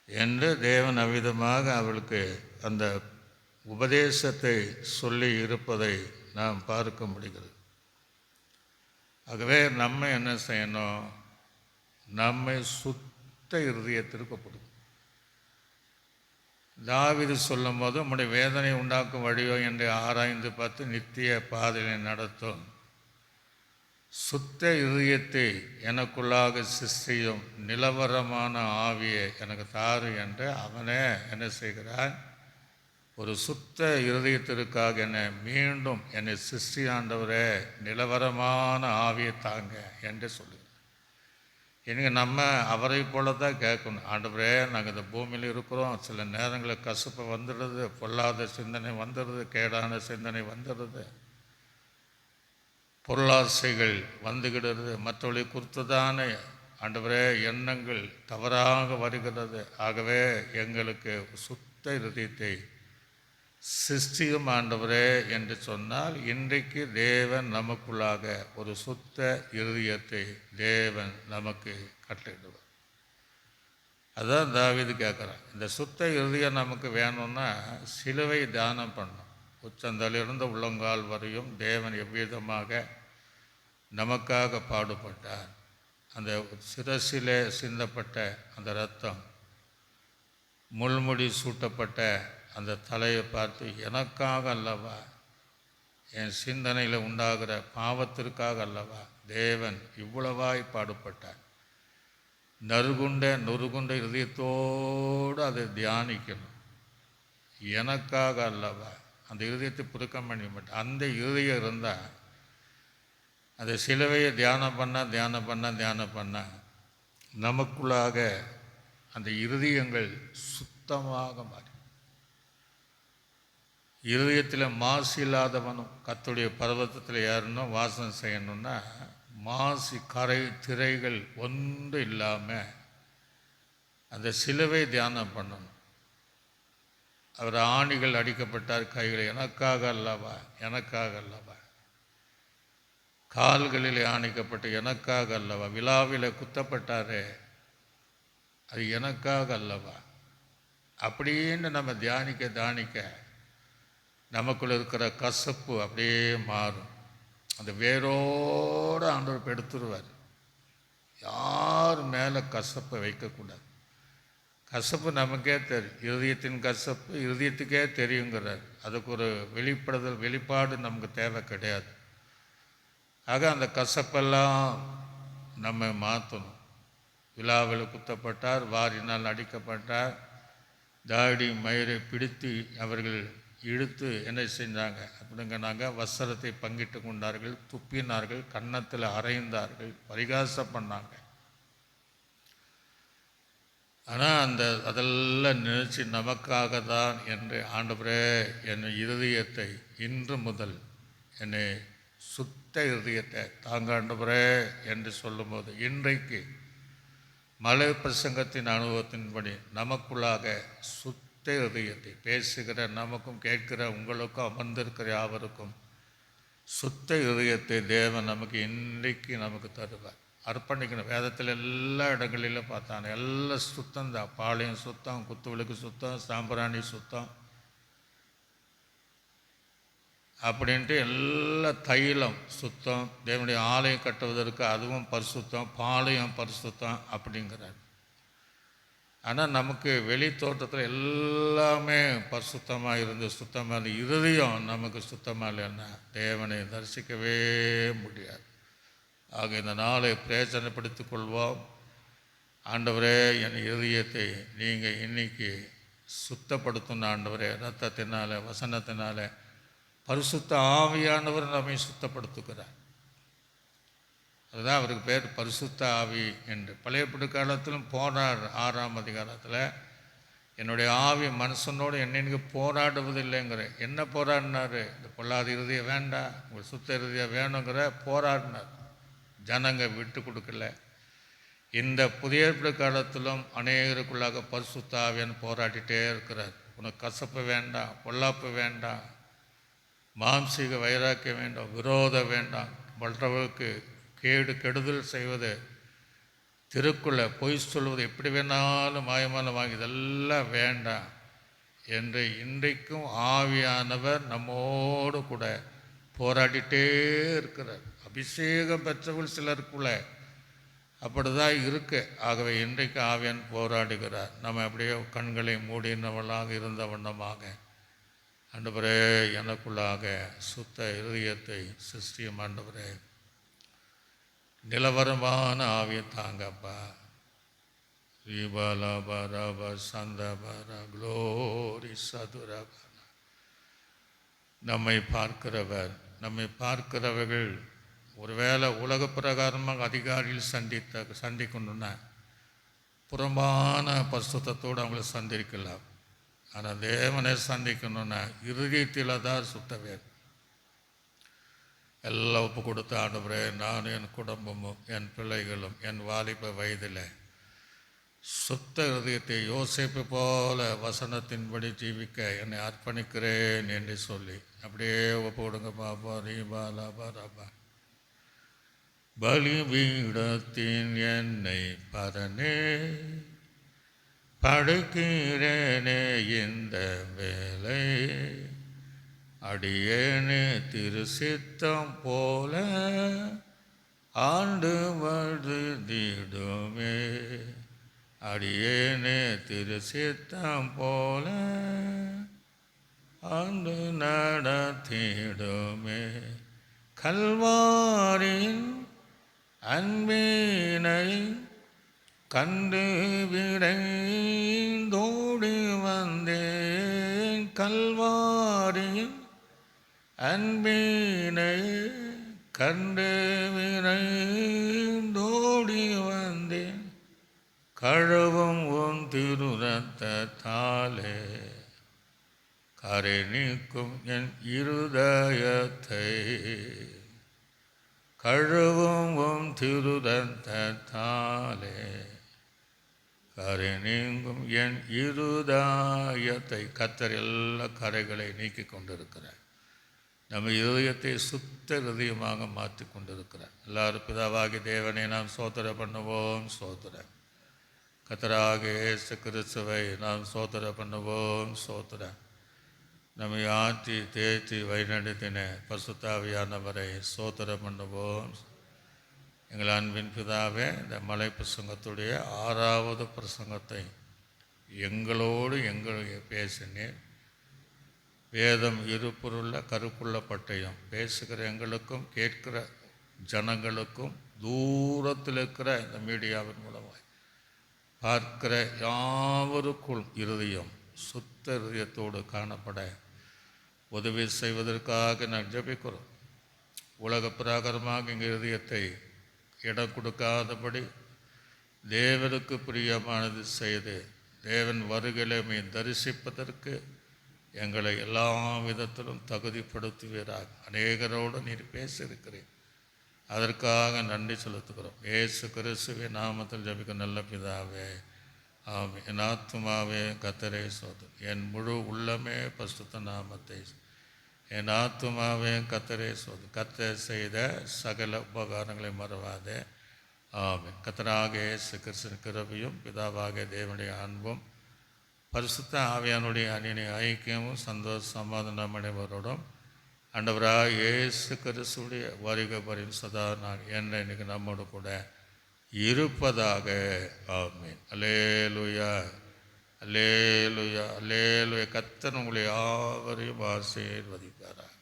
என்று தேவன் அவ்விதமாக அவளுக்கு அந்த உபதேசத்தை சொல்லி இருப்பதை நாம் பார்க்க முடிகிறது. ஆகவே நம்ம என்ன செய்யணும்? நம்மை சுத்த இருதயத்திற்கு கொடுக்கும். தாவீது சொல்லும் போது, உம்முடைய வேதனை உண்டாக்கும் வழியோ என்று ஆராய்ந்து பார்த்து நித்திய பாதையை நடத்தும், சுத்த இருதயத்தை எனக்குள்ளாக சிருஷ்டியும் நிலவரமான ஆவியை எனக்கு தாரு என்று அவனே என்ன செய்கிறான்? ஒரு சுத்த இருதயத்திற்காக என்னை மீண்டும் என்னை சிருஷ்டி ஆண்டவரே நிலவரமான ஆவியை தாங்க என்று சொல்லுகிறார். எனக்கு நம்ம அவரை போல தான் கேட்கணும். ஆண்டவரே, நாங்கள் இந்த பூமியில் இருக்கிறோம், சில நேரங்களில் கசப்பு வந்துடுது, பொல்லாத சிந்தனை வந்துடுது, கேடான சிந்தனை வந்துடுது, பொருளாசைகள் வந்துகிடுறது, மற்றவர்களை குறித்ததான ஆண்டவரே எண்ணங்கள் தவறாக வருகிறது. ஆகவே எங்களுக்கு சுத்த இருதயத்தை சிருஷ்டியும் ஆண்டவரே என்று சொன்னால், இன்றைக்கு தேவன் நமக்குள்ளாக ஒரு சுத்த இருதயத்தை தேவன் நமக்கு கட்டளையிடுவார். அதான் தாவீது கேட்குறான். இந்த சுத்த இருதயம் நமக்கு வேணும்னா சிலுவை தியானம் பண்ணணும். உச்சந்தலிருந்து உள்ளங்கால் வரையும் தேவன் எவ்விதமாக நமக்காக பாடுபட்டார். அந்த சிரசிலே சிந்தப்பட்ட அந்த இரத்தம், முள்முடி சூட்டப்பட்ட அந்த தலையை பார்த்து, எனக்காக அல்லவா, என் சிந்தனையில் உண்டாகிற பாவத்திற்காக அல்லவா தேவன் இவ்வளவாய் பாடுபட்டார். நொறுகுண்ட இருதயத்தோடு அதை தியானிக்கணும். எனக்காக அல்லவா, அந்த இருதயத்தை புதுக்கம் பண்ண மாட்டேன். அந்த இருதயம் இருந்தால் அந்த சிலுவையை தியானம் பண்ண நமக்குள்ளாக அந்த இருதயங்கள் சுத்தமாக மாறி, இருதயத்தில் மாசு இல்லாதவனும் கர்த்தருடைய பர்வதத்தில் ஏறணும், வாசம் செய்யணும்னா மாசு கரை திரைகள் ஒன்று இல்லாமல் அந்த சிலுவை தியானம் பண்ணணும். அவர் ஆணிகள் அடிக்கப்பட்டார் கைகளை, எனக்காக அல்லவா, கால்களில் ஆணிக்கப்பட்டு எனக்காக அல்லவா, விழாவில் குத்தப்பட்டாரே அது எனக்காக அல்லவா. அப்படின்னு நம்ம தியானிக்க நமக்குள்ள இருக்கிற கசப்பு அப்படியே மாறும். அந்த வேரோடு ஆண்டவர் எடுத்துருவார். யார் மேலே கசப்பை வைக்கக்கூடாது. கசப்பு நமக்கே தெரியும், இருதயத்தின் கசப்பு இருதயத்துக்கே தெரியுங்கிறார். அதுக்கு ஒரு வெளிப்பாடு நமக்கு தேவை கிடையாது. ஆக அந்த கசப்பெல்லாம் நம்ம மாற்றணும். விழாவில் குத்தப்பட்டார், வாரினால் அடிக்கப்பட்டார், தாடி மயிரை பிடித்து அவர்கள் இழுத்து என்ன செஞ்சாங்க அப்படிங்கிறாங்க, வஸ்திரத்தை பங்கிட்டு கொண்டார்கள், துப்பினார்கள், கன்னத்தில் அறைந்தார்கள், பரிகாசம் பண்ணாங்க. ஆனால் அதெல்லாம் நினைச்சு நமக்காக தான் என்று ஆண்டவரே என் இருதயத்தை இன்று முதல் என்னை சுத்த இருதயத்தை தாங்க ஆண்டவரே என்று சொல்லும்போது, இன்றைக்கு மலை பிரசங்கத்தின் அனுபவத்தின்படி நமக்குள்ளாக சுத்த இருதயத்தை, பேசுகிற நமக்கும் கேட்கிற உங்களுக்கும் அமர்ந்திருக்கிற யாவருக்கும் சுத்த இருதயத்தை தேவன் நமக்கு இன்றைக்கு நமக்கு தருவார். அர்ப்பணிக்கணும். வேதத்தில் எல்லா இடங்களிலும் பார்த்தாங்க, எல்லாம் சுத்தம்தான். பாளையம் சுத்தம், குத்துவிளக்கு சுத்தம், சாம்பிராணி சுத்தம் அப்படின்ட்டு எல்லா தைலம் சுத்தம், தேவனுடைய ஆலயம் கட்டுவதற்கு அதுவும் பரிசுத்தம், பாளையம் பரிசுத்தம் அப்படிங்கிறார். ஆனால் நமக்கு வெளி தோற்றத்தில் எல்லாமே பரிசுத்தமாக இருந்து சுத்தமாக இருந்து இருதயம் நமக்கு சுத்தமாக இல்லைன்னா தேவனை தரிசிக்கவே முடியாது. ஆக இந்த நாளை பிரயோஜனப்படுத்திக் கொள்வோம். ஆண்டவரே, என் இருதயத்தை நீங்கள் இன்னைக்கு சுத்தப்படுத்தணும் ஆண்டவரே. இரத்தத்தினால, வசனத்தினால, பரிசுத்த ஆவியானவர் நம்மை சுத்தப்படுத்துகிறார். அதுதான் அவருக்கு பேர் பரிசுத்த ஆவி என்று. பழைய காலத்திலும் போராடு 6ஆம் அதிகாரத்தில், என்னுடைய ஆவி மனுஷனோடு என்னென்னு போராடுவதில்லைங்கிற. என்ன போராடினார்? இந்த பொல்லாத இறுதியை வேண்டாம், உங்கள் சுத்த இறுதியை வேணுங்கிற போராடினார். ஜனங்க விட்டு கொடுக்கல. இந்த புதிய காலத்திலும் அநேகருக்குள்ளாக பரிசுத்த ஆவியன் போராடிட்டே இருக்கிறார். உனக்கு கசப்பு வேண்டாம், பொல்லாப்பு வேண்டாம், மாம்சீக வைராக்கியம் வேண்டாம், விரோதம் வேண்டாம், மற்றவர்களுக்கு கெடுதல் செய்வது, திருக்குள்ள பொய் சொல்வது, எப்படி வேணாலும் மாயமான வாங்கி, இதெல்லாம் வேண்டாம் என்று இன்றைக்கும் ஆவியானவர் நம்மோடு கூட போராடிட்டே இருக்கிறார். அபிஷேகம் பெற்றவர்கள் சிலருக்குள்ள அப்படி தான் இருக்கு. ஆகவே இன்றைக்கு ஆவியான் போராடுகிறார். நம்ம அப்படியே கண்களை மூடினவளாக இருந்த வண்ணமாக, ஆண்டவரே, எனக்குள்ளாக சுத்த இருதயத்தை சிருஷ்டியும் ஆண்டவரே, நிலவரமான ஆவியை தாங்கப்பா. க்ளோரி சதுரப. நம்மை பார்க்கிறவர், நம்மை பார்க்கிறவர்கள் ஒருவேளை உலக பிரகாரமாக அதிகாரிகள் சந்திக்கணுன்னா புறம்பான பரிசுத்தத்தோடு அவங்கள சந்திக்கலாம். ஆனால் தேவனை சந்திக்கணுன்னா இருதயத்தில் தான் சுத்தவே. எல்லாம் ஒப்பு கொடுத்த ஆண்டவரே, நான், என் குடும்பமும், என் பிள்ளைகளும், என் வாலிப வயதில் சுத்த இருதயத்தை யோசிப்பு போல வசனத்தின்படி ஜீவிக்க என்னை அர்ப்பணிக்கிறேன் என்று சொல்லி அப்படியே ஒப்பு கொடுங்க பாபா. ரீபாலாபா ரபா. பலிபீடத்தின் என்னை பரனே படுக்கிறேனே இந்த வேலை, அடியேனே திரு சித்தம் போல ஆண்டு வருதிடுமே, அடியேனே திரு சித்தம் போல ஆண்டு நடத்திடுமே. கல்வாரின் அன்பினை கண்டு விரைந்தோடி வந்தேன், கல்வாரியின் அன்பினை கண்டு விரைந்தோடி வந்தேன், கழுவும் உன் திருரத்தத்தாலே கரை நீக்கும் என் இருதயத்தை, கழுவும் உன் திருரத்தத்தாலே கரை நீங்கும் என் இருதயத்தை. கர்த்தர் எல்லா கரைகளை நீக்கி கொண்டிருக்கிறார். நம்ம இருதயத்தை சுத்த இருதயமாக மாற்றி கொண்டிருக்கிறார். எல்லாரும் பிதாவாகி தேவனை நாம் சோதனை பண்ணுவோம். சோதனை கர்த்தராக இயேசு கிறிஸ்துவை நாம் சோதனை பண்ணுவோம். சோதனை நம்மை ஆற்றி தேய்ச்சி வழிநடத்தின பரிசுத்த ஆவியானவரை சோதனை பண்ணுவோம். எங்கள் அன்பின் பிதாவே, இந்த மலை பிரசங்கத்துடைய 6வது பிரசங்கத்தை எங்களோடு பேசினேன். வேதம் இருப்புருள்ள கருப்புள்ள பட்டயம் பேசுகிற எங்களுக்கும் கேட்கிற ஜனங்களுக்கும் தூரத்தில் இருக்கிற இந்த மீடியாவின் மூலமாக பார்க்கிற யாவருக்குள் இருதயம் சுத்த இருதயத்தோடு காணப்பட உதவி செய்வதற்காக நான் ஜெபிக்கிறோம். உலக பிரகாரமாக எங்கள் இருதயத்தை இடம் கொடுக்காதபடி தேவனுக்கு பிரியமானது செய்து தேவன் வருகையிலே தரிசிப்பதற்கு எங்களை எல்லா விதத்திலும் தகுதிப்படுத்துவீராக. அநேகரோடு நீர் பேசியிருக்கிறேன், அதற்காக நன்றி செலுத்துகிறோம். இயேசு கிறிஸ்துவின் நாமத்தில் ஜெபிக்க நல்ல பிதாவே, ஆமென். என் ஆத்துமாவே கர்த்தரை சோது, என் முழு உள்ளமே பரிசுத்த நாமத்தை, என் ஆத்துமாவே கர்த்தரை சோது. கர்த்தர் செய்த சகல உபகாரங்களை மறவாதே, ஆமென். கர்த்தராகிய இயேசு கிறிஸ்துவின் கிருபையும் பிதாவாகிய தேவனுடைய அன்பும் பரிசுத்த ஆவியானுடைய அணியினை ஐக்கியமும் சந்தோஷ சமாதானம் அனைவரோடும் ஆண்டவராக இயேசு கிறிஸ்துடைய வருகை வரையும் சதா நான் என்ன இன்னைக்கு நம்மோடு கூட இருப்பதாக. ஆமென். அல்லேலூயா, அல்லேலூயா, அல்லேலூயா. கர்த்தர் உங்களை யாவரையும் ஆசீர்வதிப்பாராக.